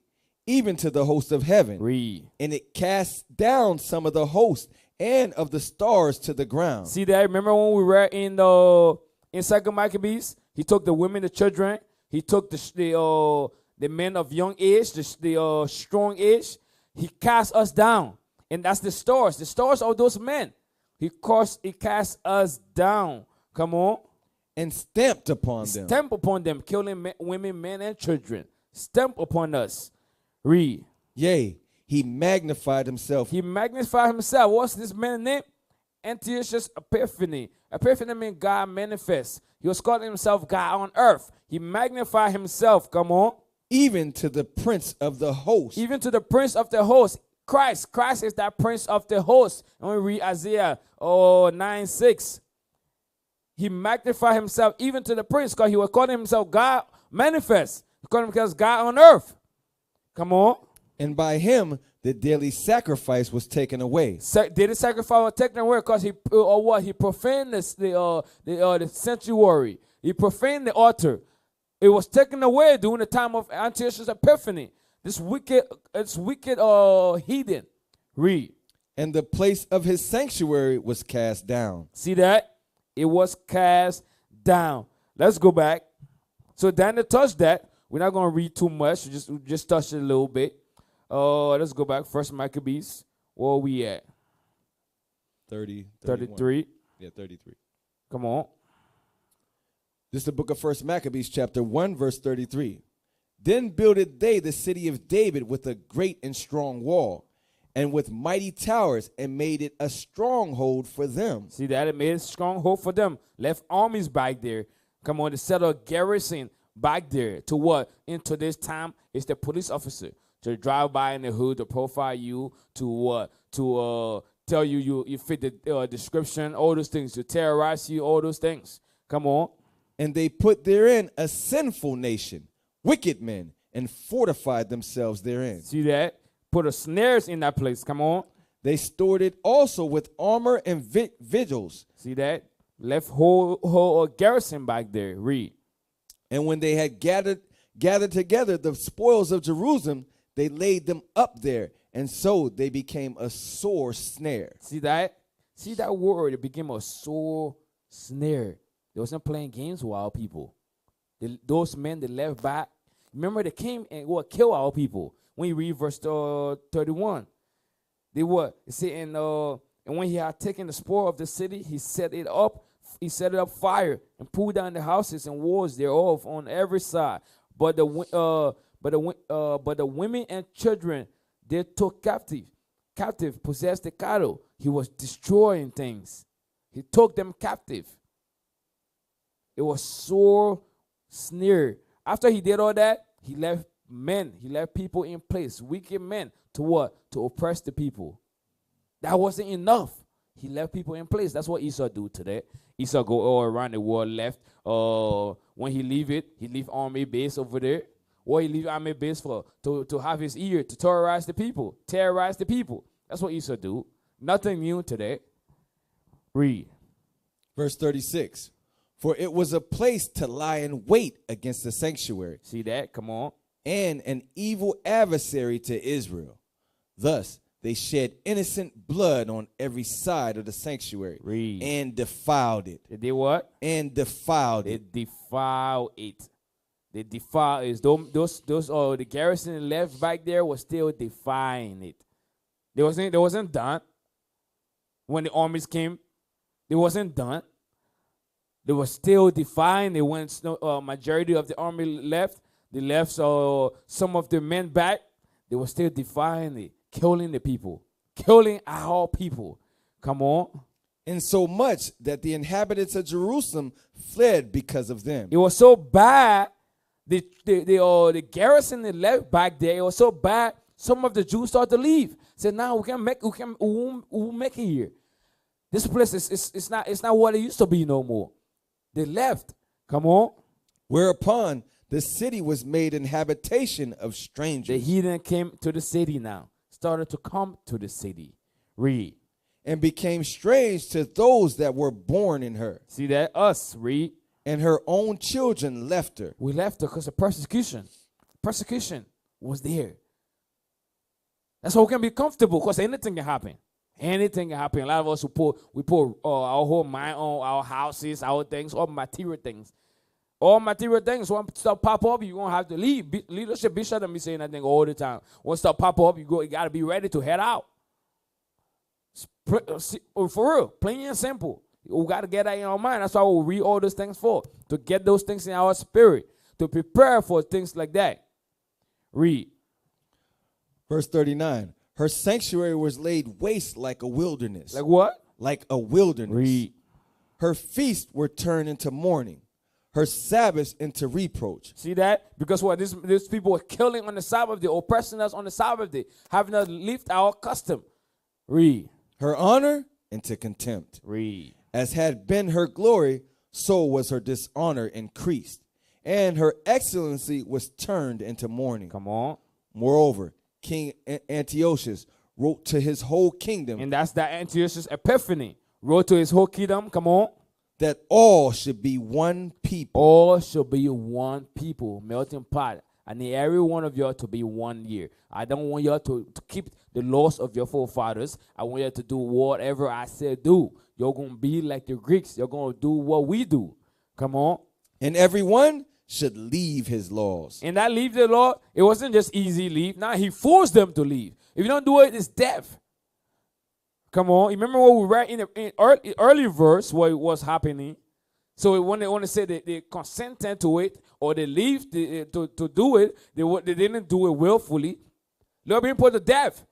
even to the host of heaven.
Read.
And it cast down some of the host and of the stars to the ground.
See that? Remember when we read in 2 Maccabees? He took the women, the children. He took the men of young age, the strong age. He cast us down. And that's the stars. The stars of those men. He cast us down. Come on.
And stamped upon them.
Stamp upon them, killing women, men, and children. Stamp upon us. Read.
Yea, he magnified himself.
He magnified himself. What's this man's name? Antiochus Epiphanes. Epiphany means God manifests. He was calling himself God on earth. He magnified himself. Come on.
Even to the prince of the host.
Even to the prince of the host. Christ. Christ is that prince of the host. And we read Isaiah 9:6. He magnified himself even to the prince because he was calling himself God manifest. He called himself God on earth. Come on.
And by him the daily sacrifice was taken away.
Daily sacrifice was taken away because he profaned the sanctuary. He profaned the altar. It was taken away during the time of Antiochus Epiphanes. This wicked heathen. Read.
And the place of his sanctuary was cast down.
See that? It was cast down. Let's go back. So Daniel touched that. We're not going to read too much. We just touch it a little bit. Let's go back. First Maccabees. Where are we at? 33.
Yeah, 33.
Come on.
This is the book of First Maccabees, chapter 1, verse 33. Then builded they the city of David with a great and strong wall, and with mighty towers, and made it a stronghold for them.
See that? It made a stronghold for them. Left armies back there. Come on, to settle a garrison back there. To what? Into this time, it's the police officer. To drive by in the hood, to profile you, to what? To tell you fit the description, all those things. To terrorize you, all those things. Come on.
And they put therein a sinful nation, wicked men, and fortified themselves therein.
See that? Put a snares in that place. Come on.
They stored it also with armor and vigils.
See that? Left whole garrison back there. Read.
And when they had gathered together the spoils of Jerusalem, they laid them up there, and so they became a sore snare.
See that? See that word? It became a sore snare. They wasn't playing games with our people. Those men, they left back. Remember, they came and kill our people. When you read verse 31, they what? It say, and when he had taken the spoil of the city, he set it up. He set it up fire and pulled down the houses and walls thereof on every side. But the women and children they took captive, possessed the cattle. He was destroying things. He took them captive. It was sore snare. After he did all that, he left men. He left people in place, wicked men, to what? To oppress the people. That wasn't enough. He left people in place. That's what Esau do today. Esau go all around the world left. When he leave it, he leave army base over there. What he leave army base for? To have his ear, to terrorize the people. Terrorize the people. That's what Esau do. Nothing new today. Read.
Verse 36. For it was a place to lie in wait against the sanctuary.
See that? Come on.
And an evil adversary to Israel. Thus they shed innocent blood on every side of the sanctuary.
Read.
And defiled it.
They did what?
And defiled it.
They defiled it. They defiled it. The garrison left back there was still defying it. They wasn't done. When the armies came, they wasn't done. They were still defying. They went. Majority of the army left. They left some of the men back. They were still defying it, killing the people, killing our people. Come on.
And so much that the inhabitants of Jerusalem fled because of them.
It was so bad. The garrison that left back there. It was so bad. Some of the Jews started to leave. Said, "Now we won't make it here. This place is not what it used to be no more." They left. Come on.
Whereupon the city was made an habitation of strangers.
The heathen came to the city now. started to come to the city. Read.
And became strange to those that were born in her.
See that? Us. Read.
And her own children left her.
We left her because of persecution. Persecution was there. That's why we can be comfortable, because anything can happen. Anything can happen. A lot of us we put our whole mind on our houses, our things, all material things. All material things. When stuff pop up, you're going to have to leave. Leadership, Bishop, and me saying that thing all the time. When stuff pop up, you got to be ready to head out. For real, plain and simple. We got to get that in our mind. That's why we read all those things for. To get those things in our spirit. To prepare for things like that. Read.
Verse 39. Her sanctuary was laid waste like a wilderness.
Like what?
Like a wilderness.
Read.
Her feasts were turned into mourning. Her Sabbaths into reproach.
See that? Because what? These people were killing on the Sabbath day, oppressing us on the Sabbath day, having us leave our custom. Read.
Her honor into contempt.
Read.
As had been her glory, so was her dishonor increased. And her excellency was turned into mourning.
Come on.
Moreover, King Antiochus wrote to his whole kingdom.
And that's that Antiochus Epiphany. Wrote to his whole kingdom. Come on.
That all should be one people.
All should be one people. Melting pot. I need every one of y'all to be 1 year. I don't want y'all to keep the laws of your forefathers. I want y'all to do whatever I said do. You're going to be like the Greeks. You're going to do what we do. Come on.
And everyone should leave his laws.
And that leave the law, it wasn't just easy leave. Now he forced them to leave. If you don't do it, it's death. Come on. Remember what we read in the early verse, what was happening. So when they want to say that they consented to it or they leave to do it, they didn't do it willfully. They're being put to death.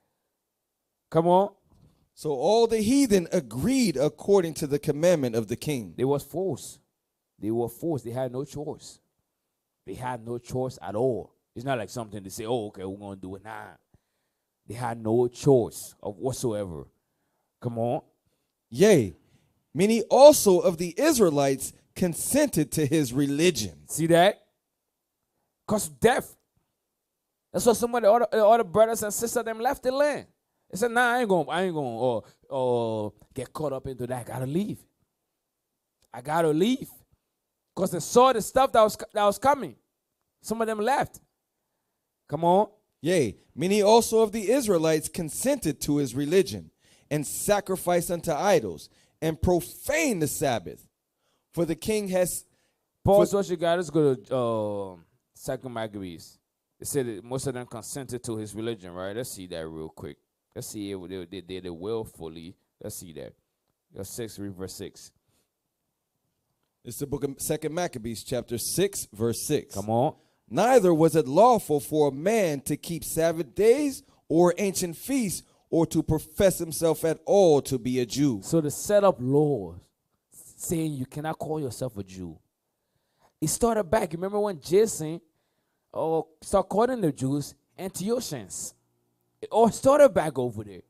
Come on.
So all the heathen agreed according to the commandment of the king.
They was forced. They were forced. They had no choice. They had no choice at all. It's not like something to say, oh, okay, we're going to do it now. They had no choice of whatsoever. Come on.
Yea, many also of the Israelites consented to his religion.
See that? Because of death. That's why some of the other brothers and sisters them left the land. They said, nah, I ain't gonna get caught up into that. I gotta leave. I gotta leave. Because they saw the stuff that was coming. Some of them left. Come on.
Yea, many also of the Israelites consented to his religion, and sacrificed unto idols, and profaned the Sabbath. For the king has...
Pause what you got. Let's go to 2 Maccabees. It said that most of them consented to his religion, right? Let's see that real quick. Let's see if they did it willfully. Let's see that. 6, read verse 6.
It's the book of 2 Maccabees, chapter 6, verse 6.
Come on.
Neither was it lawful for a man to keep Sabbath days or ancient feasts, or to profess himself at all to be a Jew.
So to set up laws saying you cannot call yourself a Jew. It started back. Remember when Jason started calling the Jews Antiochians? It all started back over there.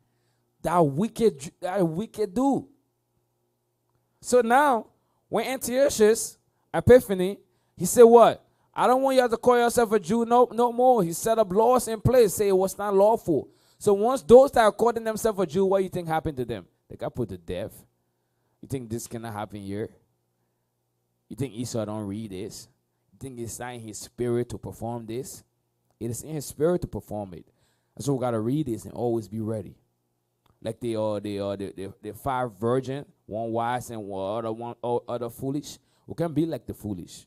That wicked dude. So now, when Antiochus Epiphany, he said what? I don't want you to call yourself a Jew no more. He set up laws in place, say it was not lawful. So once those that are calling themselves a Jew, what do you think happened to them? They got put to death. You think this cannot happen here? You think Esau don't read this? You think it's not in his spirit to perform this? It is in his spirit to perform it. So we gotta read this and always be ready. Like the 5 virgins, one wise and one other foolish. We can't be like the foolish.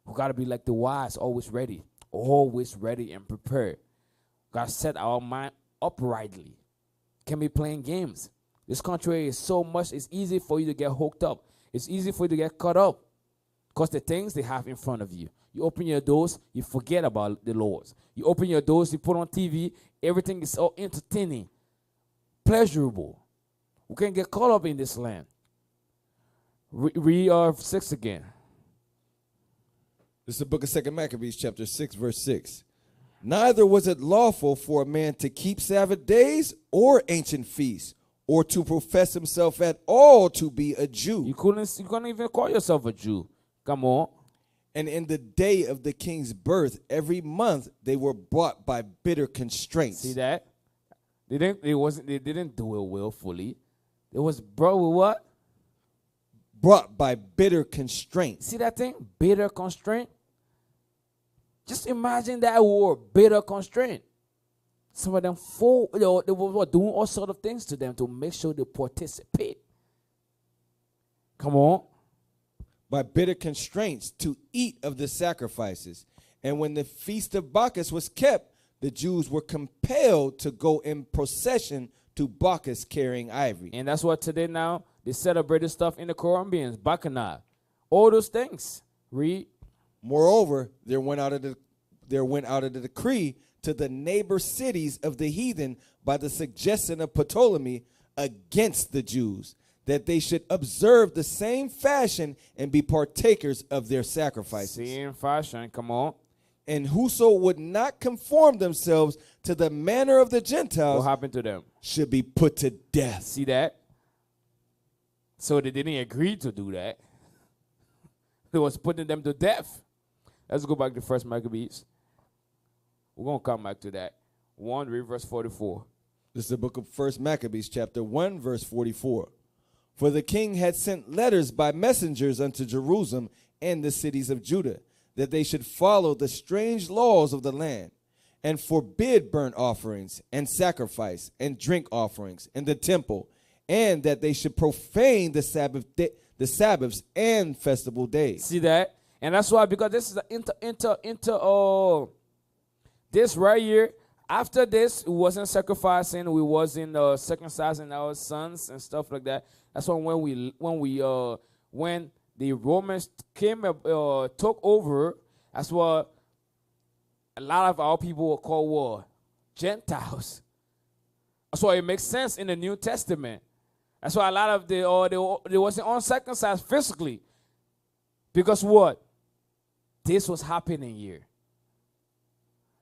We gotta be like the wise, always ready and prepared. Gotta set our mind uprightly. Can be playing games. This country is so much, it's easy for you to get hooked up. It's easy for you to get caught up. Because the things they have in front of you. You open your doors, you forget about the laws. You open your doors, you put on TV, everything is all entertaining, pleasurable. We can't get caught up in this land. Read 6 again.
This is the book of 2 Maccabees, chapter 6, verse 6. Neither was it lawful for a man to keep Sabbath days or ancient feasts, or to profess himself at all to be a Jew.
You couldn't even call yourself a Jew. Come on.
And in the day of the king's birth, every month they were brought by bitter constraints.
See that? They didn't do it willfully. It was brought with what?
Brought by bitter constraint.
See that thing? Bitter constraint. Just imagine that word, bitter constraint. Some of them they were doing all sorts of things to them to make sure they participate. Come on.
By bitter constraints to eat of the sacrifices. And when the feast of Bacchus was kept, the Jews were compelled to go in procession to Bacchus carrying ivory.
And that's what today now, they celebrated stuff in the Colombians, Bacchanal. All those things. Read.
Moreover, there went out of the decree to the neighbor cities of the heathen by the suggestion of Ptolemy against the Jews, that they should observe the same fashion and be partakers of their sacrifices.
Same fashion, come on.
And whoso would not conform themselves to the manner of the Gentiles,
What happened to them?
should be put to death.
See that? So they didn't agree to do that. It was putting them to death. Let's go back to 1 Maccabees. We're going to come back to that. 1, read verse 44.
This is the book of 1 Maccabees, chapter 1, verse 44. For the king had sent letters by messengers unto Jerusalem and the cities of Judah, that they should follow the strange laws of the land, and forbid burnt offerings, and sacrifice, and drink offerings in the temple, and that they should profane the Sabbaths and festival days.
See that? And that's why, because this is the this right here. After this, we wasn't sacrificing. We wasn't circumcising our sons and stuff like that. That's why when the Romans came took over, that's what a lot of our people were called Gentiles. That's why it makes sense in the New Testament. That's why a lot of they wasn't uncircumcised physically. Because what? This was happening here.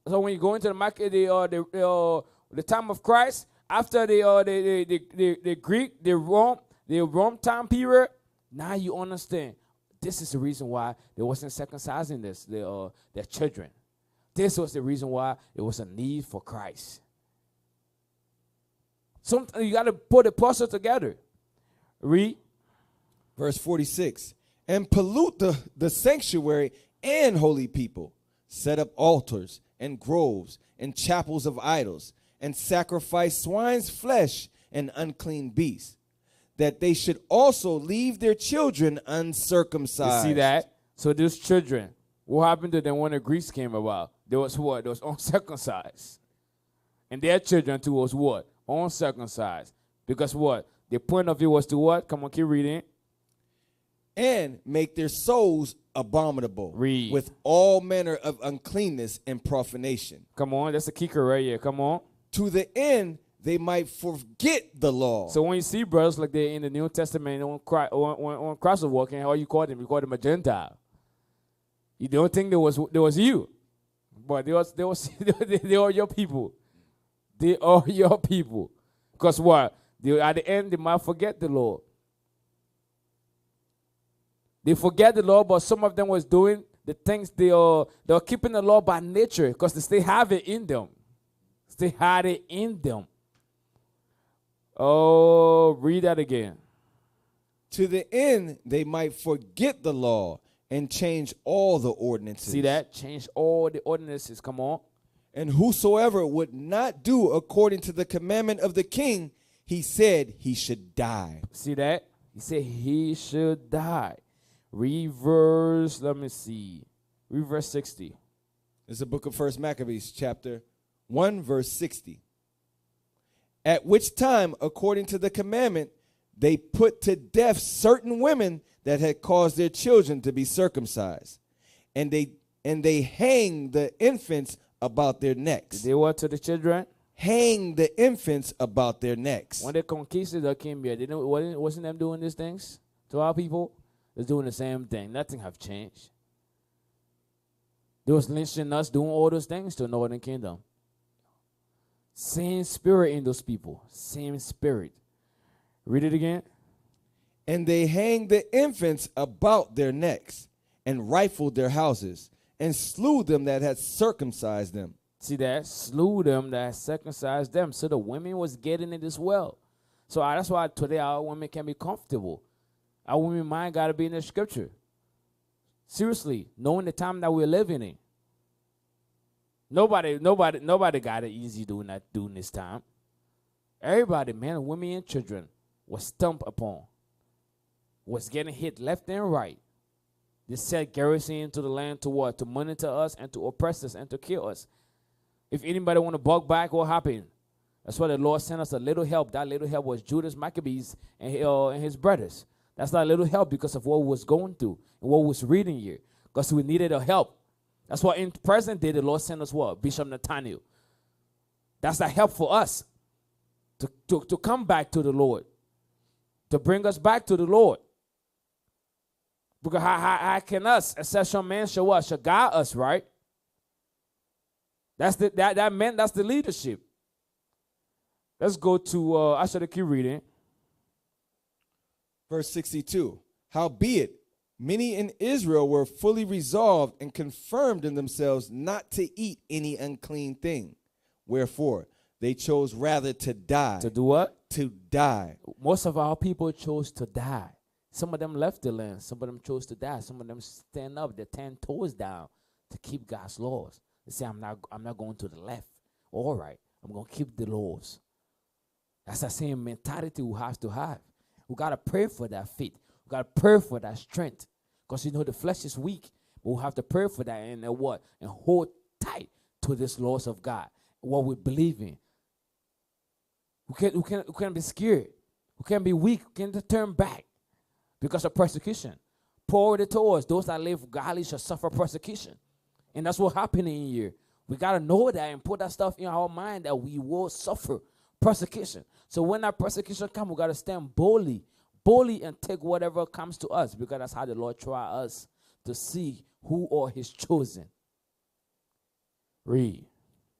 So when you go into the market, the time of Christ, after the Greek, the Rome time period, now you understand. This is the reason why they wasn't circumcising their children. This was the reason why it was a need for Christ. You got to put the puzzle together. Read.
Verse 46. And pollute the sanctuary and holy people, set up altars and groves and chapels of idols, and sacrifice swine's flesh and unclean beasts, that they should also leave their children uncircumcised.
You see that? So those children, what happened to them when the Greeks came about? There was what? There was uncircumcised. And their children too was what? Uncircumcised. Because what? The point of view was to what? Come on, keep reading.
And make their souls abominable.
Read.
With all manner of uncleanness and profanation.
Come on, that's the kicker right here. Come on.
To the end they might forget the law.
So when you see brothers like they in the New Testament, when Christ was walking, how you called him? You called him a Gentile. You don't think there was you, but they are your people. They are your people. Because what? At the end they might forget the law. They forget the law, but some of them was doing the things they are keeping the law by nature because they still have it in them. They had it in them. Oh, read that again.
To the end they might forget the law and change all the ordinances.
See that? Change all the ordinances. Come on.
And whosoever would not do according to the commandment of the king, he said he should die.
See that? He said he should die. Reverse, let me see. Reverse 60.
This is the book of 1 Maccabees, chapter 1, verse 60. At which time, according to the commandment, they put to death certain women that had caused their children to be circumcised. And they hang the infants about their necks.
They what to the children?
Hang the infants about their necks.
When they conquisted the came here, wasn't them doing these things to our people? They're doing the same thing. Nothing have changed. They was lynching us, doing all those things to the northern kingdom. Same spirit in those people. Same spirit. Read it again.
And they hanged the infants about their necks, and rifled their houses, and slew them that had circumcised them.
See that? Slew them that circumcised them. So the women was getting it as well. So that's why today our women can be comfortable. Our women mind got to be in the scripture. Seriously, knowing the time that we're living in. Nobody got it easy doing this time. Everybody, men, women, and children was stumped upon. Was getting hit left and right. They set garrison into the land to what? To monitor us and to oppress us and to kill us. If anybody want to bug back, what happened? That's why the Lord sent us a little help. That little help was Judas Maccabees and his brothers. That's not a little help because of what we was going through and what we was reading here. Because we needed a help. That's why in present day, the Lord sent us what? Bishop Nathaniel. That's a help for us to come back to the Lord. To bring us back to the Lord. Because how can us, exceptional man, show us, shall guide us, right? That's that's the leadership. Let's go to, I should keep reading.
Verse 62. Howbeit, many in Israel were fully resolved and confirmed in themselves not to eat any unclean thing. Wherefore, they chose rather to die.
To do what?
To die.
Most of our people chose to die. Some of them left the land. Some of them chose to die. Some of them stand up, their 10 toes down to keep God's laws. They say, I'm not going to the left. All right, I'm going to keep the laws. That's the same mentality we have to have. We got to pray for that faith. We got to pray for that strength. Because, the flesh is weak. But we have to pray for that and what? And hold tight to this laws of God. What we believe in. We can't be scared. We can't be weak. We can't turn back because of persecution. Paul already told us, those that live godly shall suffer persecution. And that's what happened in here. We got to know that and put that stuff in our mind that we will suffer persecution. So when that persecution comes, we got to stand boldly and take whatever comes to us, because that's how the Lord try us to see who are his chosen. Read.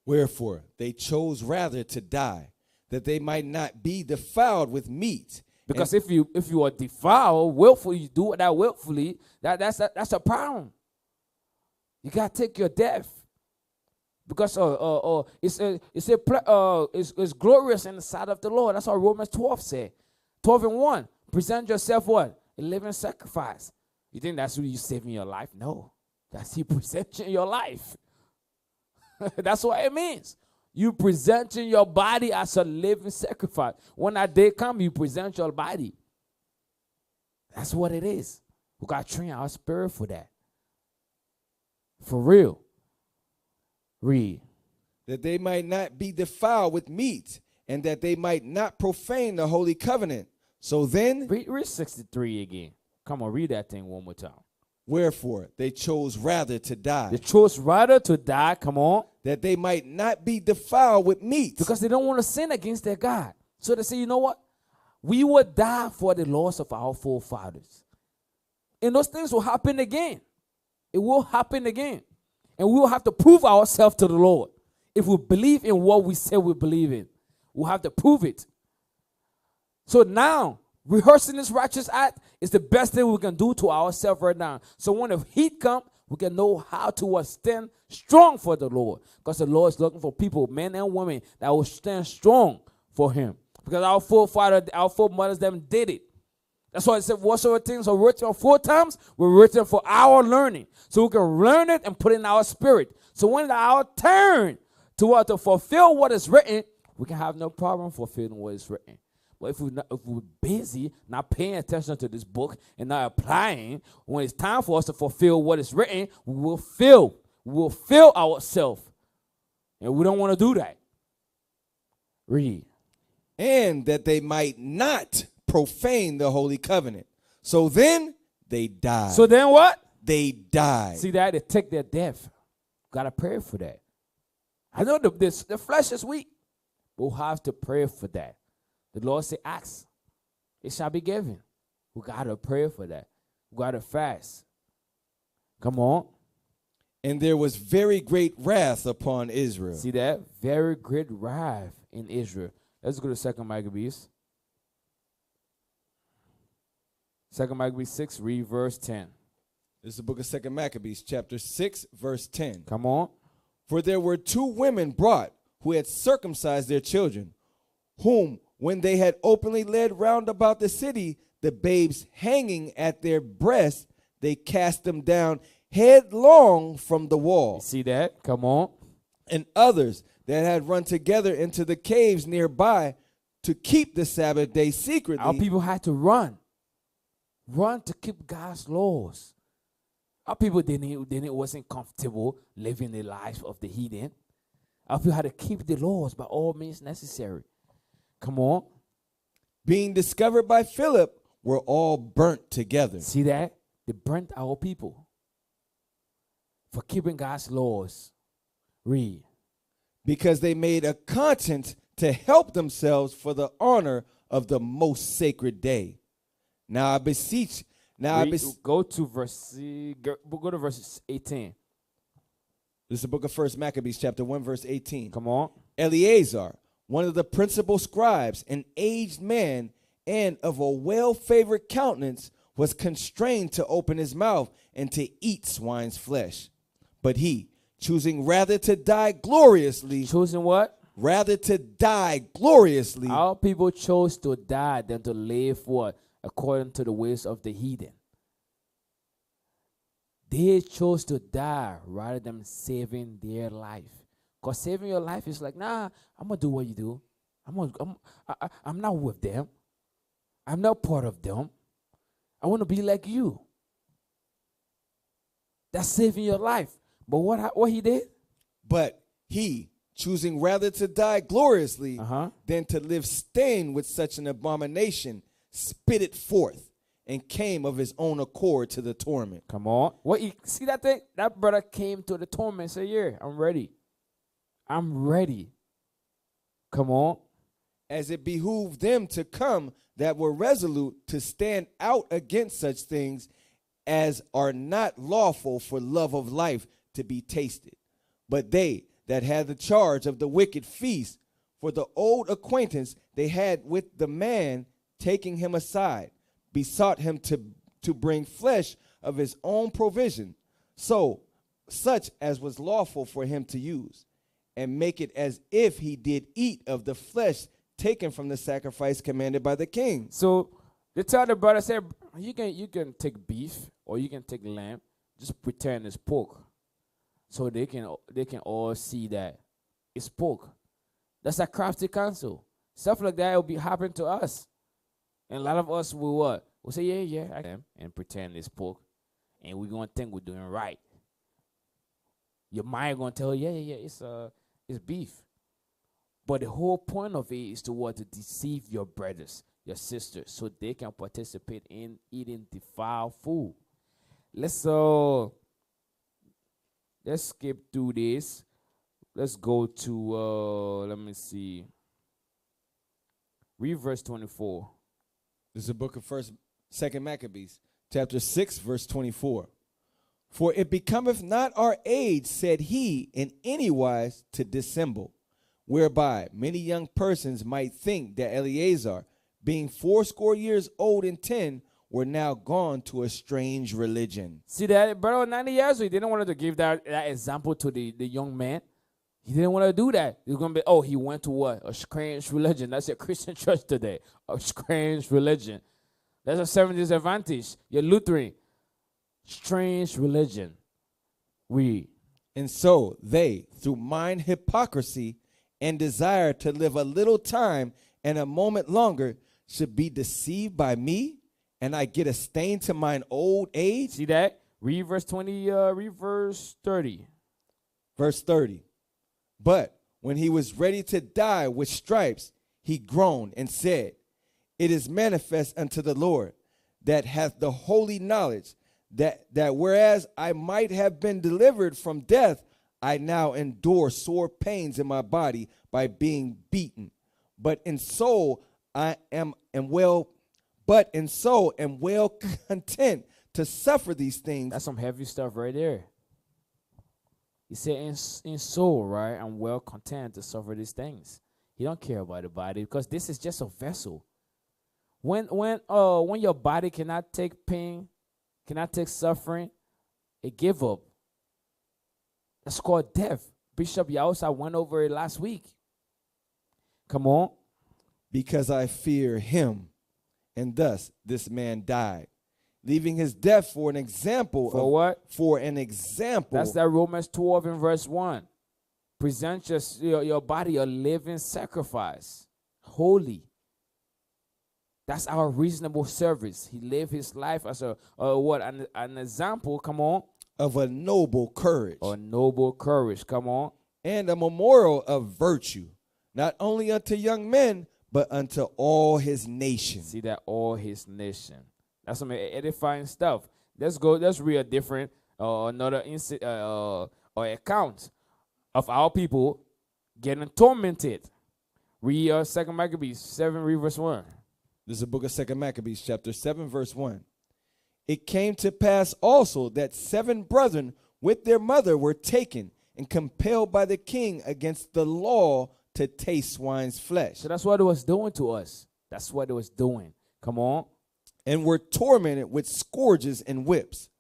Wherefore, they chose rather to die, that they might not be defiled with meat.
Because if you are defiled willfully, you do that willfully, that's a problem. You gotta take your death, because it's glorious in the sight of the Lord. That's what Romans 12 said. 12:1. Present yourself what? A living sacrifice. You think that's who you saving your life? No, that's you presenting your life. That's what it means. You presenting your body as a living sacrifice. When that day comes, you present your body. That's what it is. We got to train our spirit for that. For real. Read.
That they might not be defiled with meat, and that they might not profane the holy covenant. So then.
Read 63 again. Come on, read that thing one more time.
Wherefore, they chose rather to die.
They chose rather to die, come on.
That they might not be defiled with meat.
Because they don't want to sin against their God. So they say, you know what? We will die for the laws of our forefathers. And those things will happen again. It will happen again. And we will have to prove ourselves to the Lord. If we believe in what we say we believe in, we'll have to prove it. So now, rehearsing this righteous act is the best thing we can do to ourselves right now. So when the heat comes, we can know how to stand strong for the Lord. Because the Lord is looking for people, men and women, that will stand strong for him. Because our forefathers, our foremothers, them did it. That's why it said whatsoever things are written 4 times were written for our learning. So we can learn it and put it in our spirit. So when our turn to fulfill what is written, we can have no problem fulfilling what is written. But if we're busy, not paying attention to this book and not applying, when it's time for us to fulfill what is written, we will fail. We will fail ourselves. And we don't want to do that. Read.
And that they might not profane the holy covenant. So then they died.
So then what?
They died.
See that? They take their death. Got to pray for that. I know the flesh is weak. We'll have to pray for that. The Lord said, ask, it shall be given. We got to pray for that. We got to fast. Come on.
And there was very great wrath upon Israel.
See that? Very great wrath in Israel. Let's go to 2 Maccabees. 2 Maccabees 6, read verse 10.
This is the book of 2 Maccabees, chapter 6, verse 10.
Come on.
For there were 2 women brought who had circumcised their children, whom, when they had openly led round about the city, the babes hanging at their breasts, they cast them down headlong from the wall.
See that? Come on.
And others that had run together into the caves nearby to keep the Sabbath day secretly.
Our people had to run to keep God's laws. Our people wasn't comfortable living the life of the heathen. Our people had to keep the laws by all means necessary. Come on.
Being discovered by Philip, were all burnt together.
See that? They burnt our people for keeping God's laws. Read.
Because they made a conscience to help themselves for the honor of the most sacred day. Now I beseech.
Go to verse 18.
This is the book of 1 Maccabees, chapter 1, verse 18.
Come on.
Eleazar, one of the principal scribes, an aged man and of a well-favored countenance, was constrained to open his mouth and to eat swine's flesh. But he, choosing rather to die gloriously.
Choosing what?
Rather to die gloriously.
Our people chose to die than to live what? According to the ways of the heathen. They chose to die rather than saving their life. Because saving your life is like, nah, I'm going to do what you do. I'm not with them. I'm not part of them. I want to be like you. That's saving your life. But what he did?
But he, choosing rather to die gloriously than to live stained with such an abomination, spit it forth and came of his own accord to the torment.
Come on. See that thing? That brother came to the torment and said, yeah, I'm ready. I'm ready. Come on.
As it behooved them to come that were resolute to stand out against such things as are not lawful for love of life to be tasted. But they that had the charge of the wicked feast, for the old acquaintance they had with the man, taking him aside, besought him to bring flesh of his own provision, such as was lawful for him to use, and make it as if he did eat of the flesh taken from the sacrifice commanded by the king.
So they tell the brother, say, you can take beef or you can take lamb, just pretend it's pork, so they can all see that it's pork. That's a crafty counsel. Stuff like that will be happening to us. And a lot of us will what? We'll say, yeah, I am, and pretend it's pork. And we're going to think we're doing right. Your mind going to tell you, yeah, it's beef. But the whole point of it is to what? To deceive your brothers, your sisters, so they can participate in eating defiled food. Let's skip through this. Let's go to, let me see. Read verse 24.
This is the book of 2 Maccabees, chapter 6, verse 24. For it becometh not our age, said he, in any wise to dissemble, whereby many young persons might think that Eleazar, being 80 years old and 10, were now gone to a strange religion.
See that, brother, 90 years old, he didn't want to give that example to the young man. He didn't want to do that. He was going to be, he went to what? A strange religion. That's your Christian church today. A strange religion. That's a Seventh-day Adventist. You're Lutheran. Strange religion.
And so they, through mine hypocrisy and desire to live a little time and a moment longer, should be deceived by me, and I get a stain to mine old age.
See that? Read verse 20, read verse 30.
Verse 30. But when he was ready to die with stripes, he groaned and said, it is manifest unto the Lord that hath the holy knowledge that whereas I might have been delivered from death, I now endure sore pains in my body by being beaten. But in soul am well content to suffer these things.
That's some heavy stuff right there. He said, in soul, right, I'm well content to suffer these things. He don't care about the body because this is just a vessel. When your body cannot take pain, cannot take suffering, it give up. That's called death. Bishop Yausa went over it last week. Come on.
Because I fear him, and thus this man died, leaving his death for an example.
For what?
For an example.
That's that Romans 12 and verse 1. Present your body a living sacrifice, holy. That's our reasonable service. He lived his life as an example, come on.
Of a noble courage.
A noble courage, come on.
And a memorial of virtue, not only unto young men, but unto all his nation.
See that, all his nation. That's some edifying stuff. Let's read a different, another account of our people getting tormented. Read 2 Maccabees 7, read verse 1.
This is the book of 2 Maccabees, chapter 7, verse 1. It came to pass also that 7 brethren with their mother were taken and compelled by the king against the law to taste swine's flesh.
So that's what it was doing to us. That's what it was doing. Come on.
And were tormented with scourges and whips.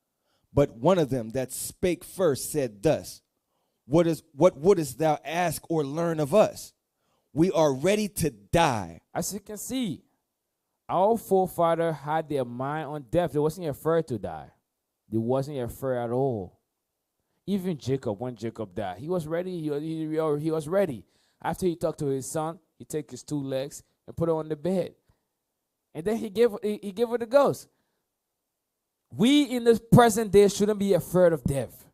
But one of them that spake first said thus, What wouldest thou ask or learn of us? We are ready to die.
As you can see, our forefathers had their mind on death. They wasn't afraid to die. They wasn't afraid at all. Even Jacob, when Jacob died, he was ready. He was ready. After he talked to his son, he took his 2 legs and put it on the bed. And then he gave it the ghost. We in this present day shouldn't be afraid of death.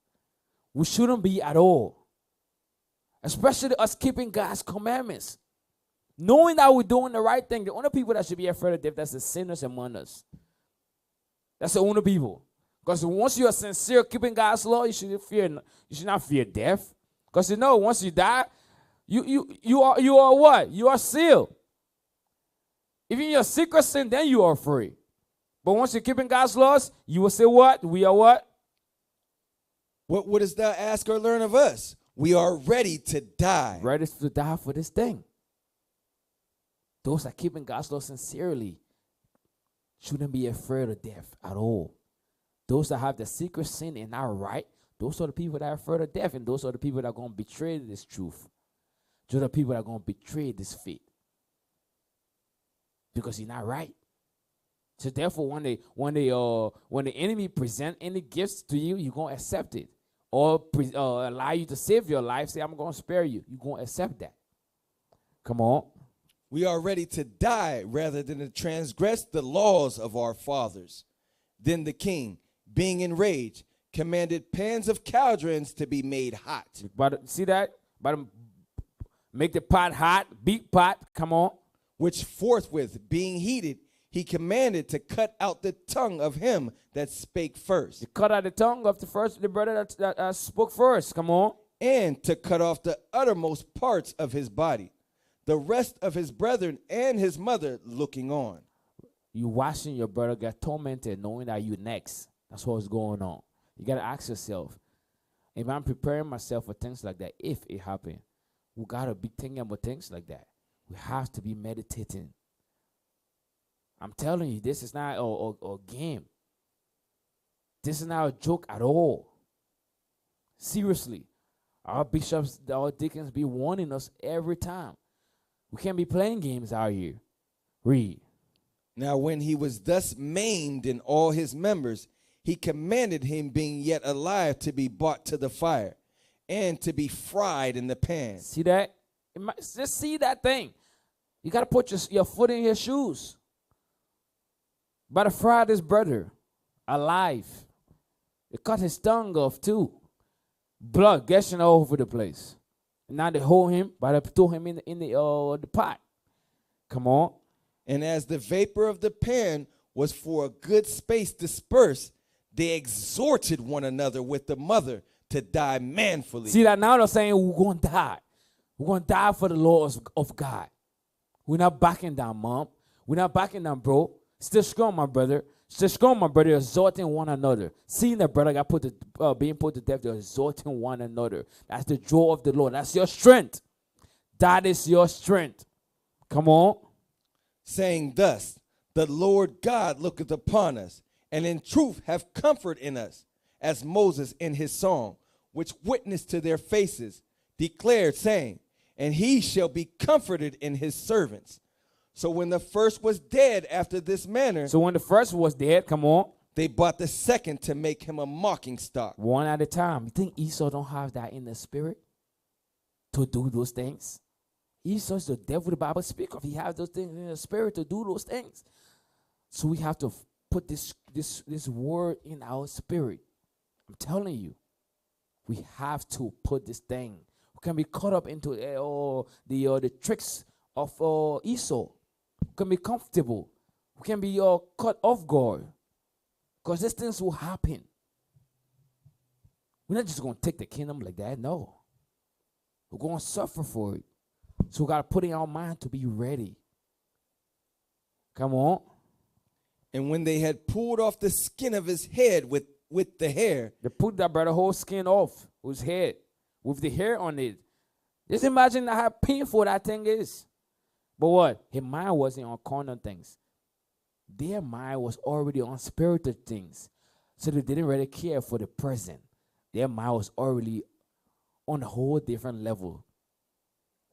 We shouldn't be at all. Especially us keeping God's commandments. Knowing that we're doing the right thing. The only people that should be afraid of death, that's the sinners among us. That's the only people. Because once you are sincere keeping God's law, you should not fear death. Because once you die, you are what? You are sealed. Even your secret sin, then you are free. But once you're keeping God's laws, you will say what? We are what?
What wouldst thou ask or learn of us? We are ready to die.
Ready to die for this thing. Those that keeping God's law sincerely shouldn't be afraid of death at all. Those that have the secret sin and are right, those are the people that are afraid of death, and those are the people that are going to betray this truth. Those are the people that are going to betray this faith. Because you're not right. So therefore, when the enemy present any gifts to you, you're going to accept it. Or allow you to save your life, say, I'm going to spare you. You're going to accept that. Come on.
We are ready to die rather than to transgress the laws of our fathers. Then the king, being enraged, commanded pans of caldrons to be made hot.
But see that? But make the pot hot, big pot, come on.
Which forthwith, being heated, he commanded to cut out the tongue of him that spake first.
You cut out the tongue of the brother that spoke first, come on.
And to cut off the uttermost parts of his body. The rest of his brethren and his mother looking on.
You watching your brother get tormented knowing that you next. That's what's going on. You got to ask yourself, if I'm preparing myself for things like that, if it happen, we got to be thinking about things like that. We have to be meditating. I'm telling you, this is not a game. This is not a joke at all. Seriously. Our bishops, our deacons be warning us every time. We can't be playing games out here. Read.
Now when he was thus maimed in all his members, he commanded him, being yet alive, to be brought to the fire and to be fried in the pan.
See that? Just see that thing. You got to put your foot in your shoes. But to fry this brother alive. They cut his tongue off too. Blood gushing all over the place. And now they hold him, but they throw him in the pot. Come on.
And as the vapor of the pan was for a good space dispersed, they exhorted one another with the mother to die manfully.
See that now they're saying we're going to die. We're going to die for the laws of God. We're not backing down, mom. We're not backing down, bro. Still strong, my brother. Still strong, my brother. Exhorting one another. Seeing that brother got being put to death, they're exhorting one another. That's the joy of the Lord. That's your strength. That is your strength. Come on.
Saying thus, the Lord God looketh upon us, and in truth have comfort in us, as Moses in his song, which witnessed to their faces, declared, saying, and he shall be comforted in his servants. So when the first was dead after this manner,
So when the first was dead, come on,
they bought the second to make him a mocking stock.
one at a time. You think Esau don't have that in the spirit to do those things? Esau is the devil the Bible speaks of. He has those things in the spirit to do those things. So we have to put this word in our spirit. I'm telling you, we have to put this thing. We can be caught up into the tricks of Esau. We can be comfortable. We can be caught off guard. Because these things will happen. We're not just going to take the kingdom like that. No. We're going to suffer for it. So we got to put in our mind to be ready. Come on.
And when they had pulled off the skin of his head with the hair,
They put that brother whole skin off his head with the hair on it. Just imagine how painful that thing is. But what? His mind wasn't on carnal things. Their mind was already on spiritual things. So they didn't really care for the present. Their mind was already on a whole different level.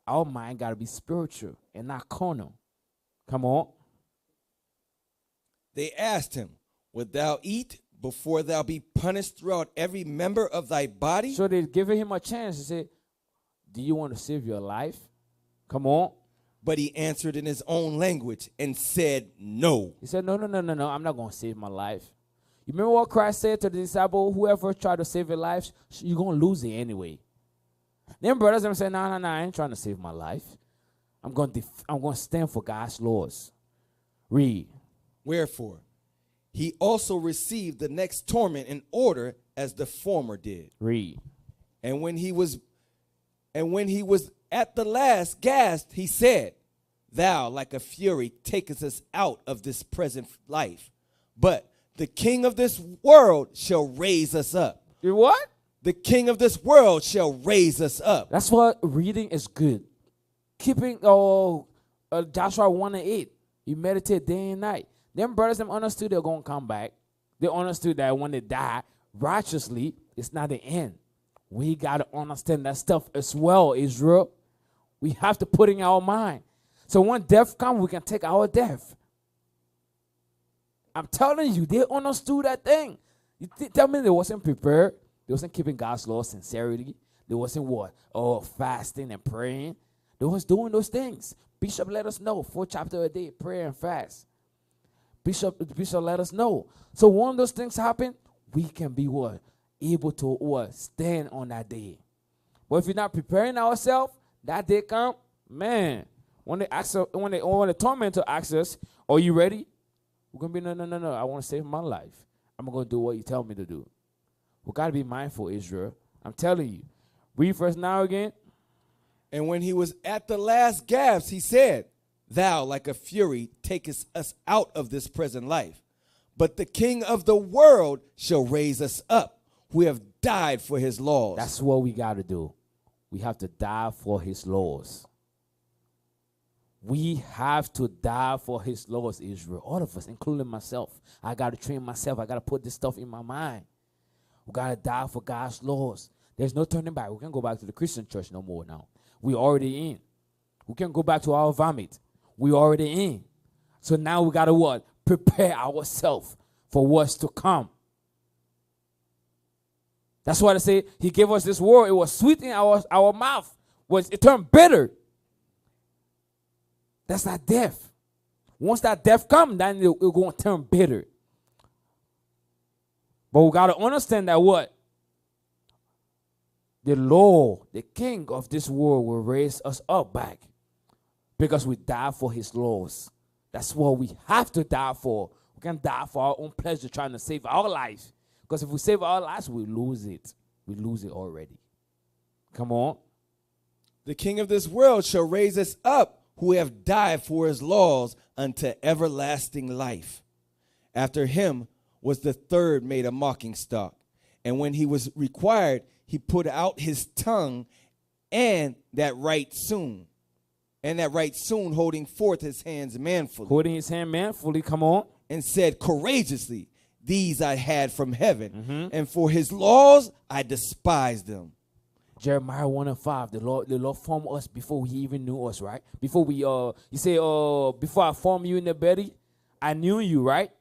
Our mind got to be spiritual and not carnal. Come on.
they asked him, wilt thou eat before thou be punished throughout every member of thy body?
So they giving him a chance to say, do you want to save your life? Come on.
But he answered in his own language and said, no.
He said, no, I'm not going to save my life. You remember what Christ said to the disciple, whoever tried to save your life, you're going to lose it anyway. Then brothers them say, no, I ain't trying to save my life. I'm going to stand for God's laws. Read.
Wherefore, he also received the next torment in order as the former did.
Read.
And when he was at the last gasp, he said, thou, like a fury, takest us out of this present life. But the king of this world shall raise us up.
You what?
The king of this world shall raise us up.
That's why reading is good. Keeping Joshua 1:8. You meditate day and night. Them brothers them understood they're going to come back. They understood that when they die righteously, it's not the end. We got to understand that stuff as well, Israel. We have to put in our mind. So when death comes, we can take our death. I'm telling you, they understood that thing. You tell me they wasn't prepared. They wasn't keeping God's law sincerely. They wasn't what? Oh, fasting and praying. They was doing those things. Bishop let us know. 4 chapters a day, prayer and fast. Bishop let us know. So when those things happen, we can be what? Able to what? Stand on that day. But if you're not preparing ourselves, that day come, man. When the tormentor asks us, are you ready? We're gonna be no. I want to save my life. I'm gonna do what you tell me to do. We gotta be mindful, Israel. I'm telling you. Read verse now again.
And when he was at the last gasp, he said, thou, like a fury, takest us out of this present life. But the king of the world shall raise us up, who have died for his laws.
That's what we got to do. We have to die for his laws. We have to die for his laws, Israel. All of us, including myself. I got to train myself. I got to put this stuff in my mind. We got to die for God's laws. There's no turning back. We can't go back to the Christian church no more now. We already in. We can't go back to our vomit. We already in. So now we got to what? Prepare ourselves for what's to come. That's why I say he gave us this word. It was sweet in our mouth. It turned bitter. That's not death. Once that death comes, then it's going to turn bitter. But we got to understand that what? The Lord, the King of this world, will raise us up back because we die for his laws. That's what we have to die for. We can't die for our own pleasure trying to save our life. Because if we save our lives, we lose it. We lose it already. Come on.
The king of this world shall raise us up, who have died for his laws unto everlasting life. After him was the third made a mocking stock. And when he was required, he put out his tongue, and that right soon holding forth his hands manfully.
Holding his hand manfully, come on.
And said courageously, these I had from heaven, and for his laws I despised them.
Jeremiah 1:5. The Lord formed us before He even knew us, right? Before we He said, before I formed you in the belly, I knew you, right?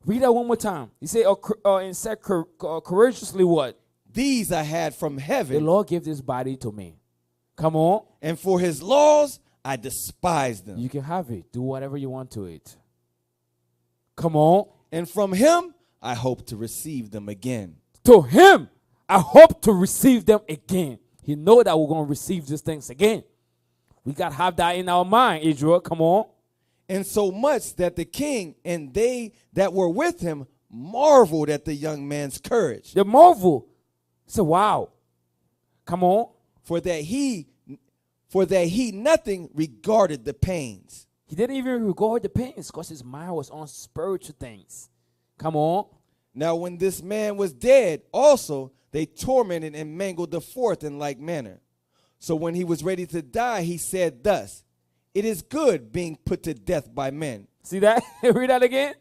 Read that one more time. He said, and said courageously what?
These I had from heaven.
The Lord gave this body to me. Come on.
And for His laws, I despise them.
You can have it. Do whatever you want to it. Come on.
And from Him, I hope to receive them again.
To Him, I hope to receive them again. He know that we're going to receive these things again. We got to have that in our mind, Israel. Come on.
And so much that the king and they that were with him marveled at the young man's courage.
They marvel. Say, wow. Come on.
For that he nothing regarded the pains.
He didn't even regard the pains because his mind was on spiritual things. Come on.
Now when this man was dead, also they tormented and mangled the fourth in like manner. So when he was ready to die, he said thus, it is good being put to death by men.
See that? Read that again.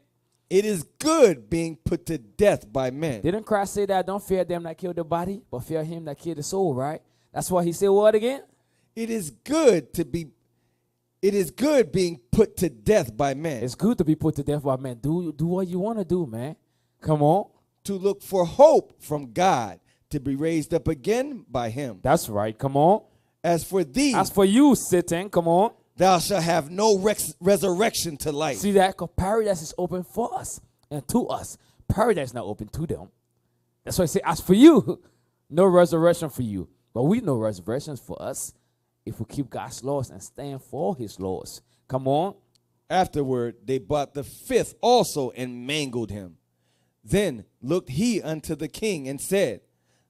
It is good being put to death by men.
Didn't Christ say that? Don't fear them that kill the body, but fear him that kill the soul, right? That's why he said what again?
It is good being put to death by men.
It's good to be put to death by men. Do what you want to do, man. Come on.
To look for hope from God, to be raised up again by him.
That's right. Come on.
As for thee,
as for you, Satan, come on.
Thou shalt have no resurrection to life.
See that? Because paradise is open for us and to us. Paradise is not open to them. That's why I say, as for you, no resurrection for you. But we know resurrections for us if we keep God's laws and stand for his laws. Come on.
Afterward, they brought the fifth also and mangled him. Then looked he unto the king and said,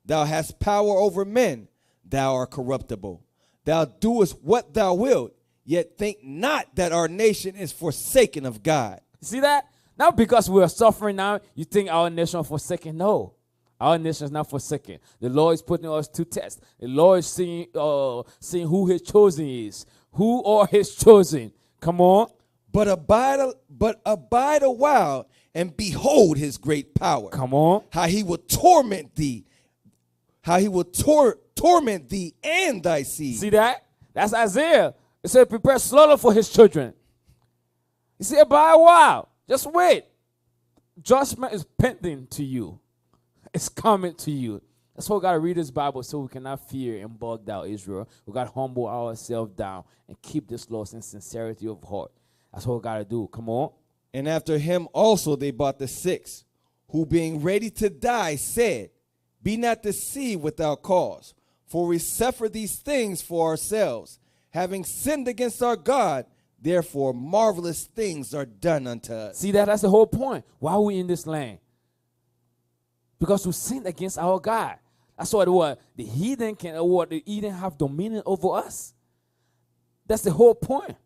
Thou hast power over men. Thou art corruptible. Thou doest what thou wilt. Yet think not that our nation is forsaken of God.
See that? Not because we are suffering now, you think our nation is forsaken. No. Our nation is not forsaken. The Lord is putting us to test. The Lord is seeing who his chosen is. Who are his chosen? Come on.
But abide a while and behold his great power.
Come on.
How he will torment thee. How he will torment thee and thy seed.
See that? That's Isaiah. It said, prepare slaughter for his children. He said, by a while. Just wait. Judgment is pending to you. It's coming to you. That's why we got to read this Bible so we cannot fear and bog down Israel. We got to humble ourselves down and keep this laws in sincerity of heart. That's what we got to do. Come on.
And after him also they brought the sixth, who being ready to die said, Be not deceived without cause, for we suffer these things for ourselves. Having sinned against our God, therefore marvelous things are done unto us.
See that? That's the whole point. Why are we in this land? Because we sinned against our God. That's what the heathen the heathen have dominion over us. That's the whole point.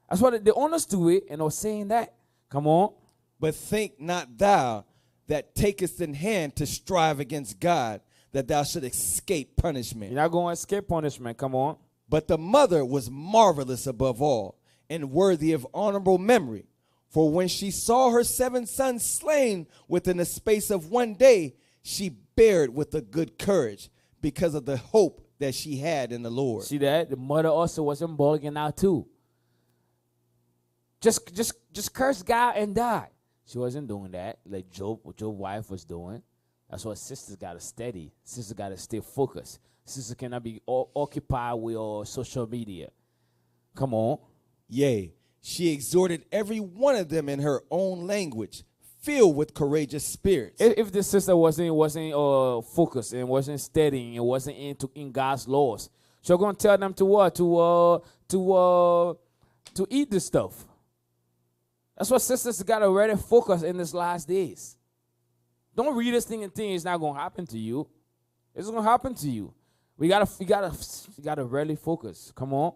That's why the owners do it and are saying that. Come on.
But think not thou that takest in hand to strive against God, that thou should escape punishment.
You're not going to escape punishment. Come on.
But the mother was marvelous above all, and worthy of honorable memory. For when she saw her 7 sons slain within the space of 1 day, she bared with a good courage, because of the hope that she had in the Lord.
See that? The mother also wasn't bugging out too. Just curse God and die. She wasn't doing that like what Job's wife was doing. That's what sisters got to steady. Sisters got to stay focused. Sisters cannot be occupied with social media. Come on.
Yea, she exhorted every one of them in her own language, filled with courageous spirits.
If the sister wasn't focused and wasn't steady and wasn't in God's laws, she's going to tell them to what? To eat this stuff. That's what sisters got to really focus in these last days. Don't read this thing and think it's not going to happen to you. It's going to happen to you. We gotta really focus. Come on.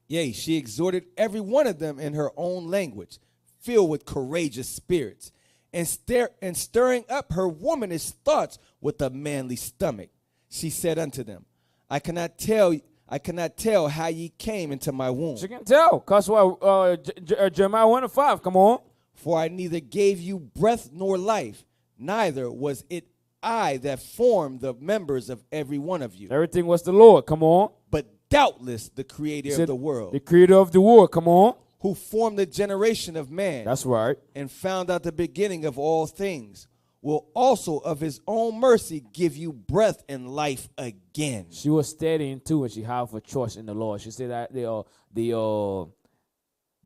Yea, she exhorted every one of them in her own language, filled with courageous spirits, and stirring up her womanish thoughts with a manly stomach. She said unto them, I cannot tell how ye came into my womb.
She can tell. Because Jeremiah 1:5. Come on.
For I neither gave you breath nor life, neither was it I that formed the members of every one of you.
Everything was the Lord. Come on.
But doubtless the creator
He
of
said,
the world,
the creator of the world. Come on.
who formed the generation of man
That's right.
and found out the beginning of all things, will also of his own mercy give you breath and life again.
She was studying too, and she had a choice in the Lord. She said that the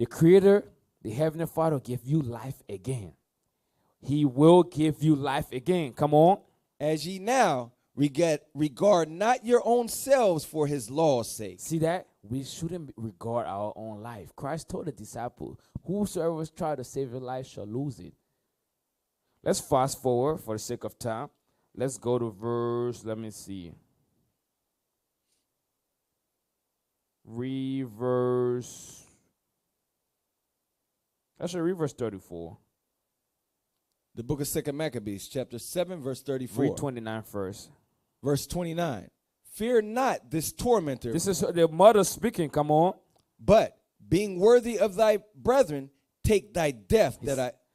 Creator, the Heavenly Father, give you life again. He will give you life again. Come on.
As ye now regard not your own selves for his law's sake.
See that? We shouldn't regard our own life. Christ told the disciples, whosoever try to save your life shall lose it. Let's fast forward for the sake of time. Let's go to verse, let me see. Read verse 34.
The book of 2 Maccabees, chapter 7, verse 34.
Read 29 first.
Verse 29. Fear not this tormentor,
This is the mother speaking, come on.
but being worthy of thy brethren, take thy death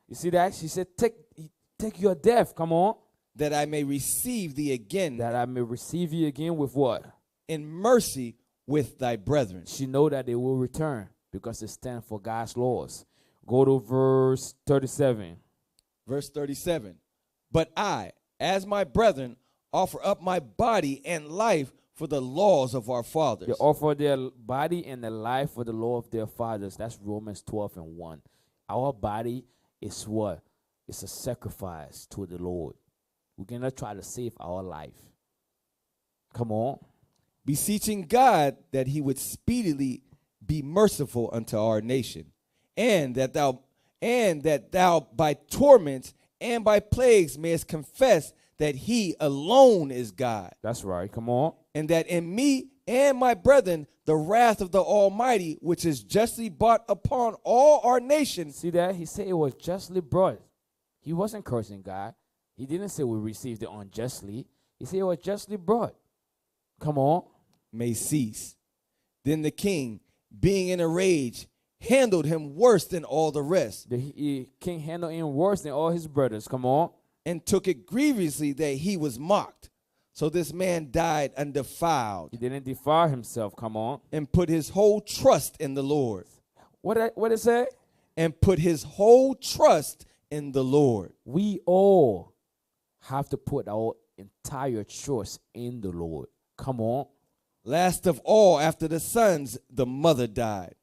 You see that? She said, take your death, come on.
that I may receive thee again
That I may receive you again with what?
in mercy with thy brethren.
She know that they will return because they stand for God's laws. Go to verse 37.
Verse 37. But I, as my brethren, offer up my body and life for the laws of our fathers.
They offer their body and their life for the law of their fathers. That's Romans 12:1. Our body is what? It's a sacrifice to the Lord. We cannot try to save our life. Come on.
Beseeching God that he would speedily be merciful unto our nation, and that thou by torments and by plagues mayest confess that he alone is God,
That's right. Come on.
and that in me and my brethren the wrath of the Almighty, which is justly brought upon all our nations.
See that? He said it was justly brought. He wasn't cursing God. He didn't say we received it unjustly. He said it was justly brought. Come on.
May cease. Then the king, being in a rage, handled him worse than all the rest,
The king handled him worse than all his brothers. Come on.
and took it grievously that he was mocked. So this man died undefiled,
He didn't defile himself. Come on.
and put his whole trust in the Lord.
What it say?
And put his whole trust in the Lord.
We all have to put our entire trust in the Lord. Come on.
Last of all, after the sons, the mother died.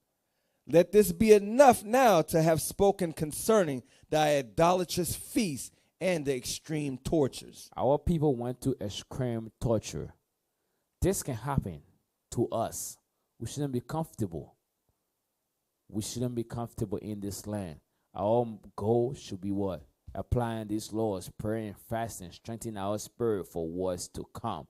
Let this be enough now to have spoken concerning thy idolatrous feast and the extreme tortures.
Our people went to extreme torture. This can happen to us. We shouldn't be comfortable. We shouldn't be comfortable in this land. Our goal should be what? Applying these laws, praying, fasting, strengthening our spirit for what's to come.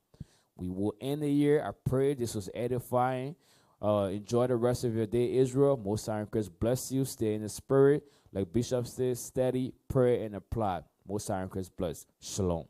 We will end the year. I pray this was edifying. Enjoy the rest of your day, Israel. Most High Christ bless you. Stay in the spirit. Like Bishop says, steady, pray, and apply. Most High Christ bless. Shalom.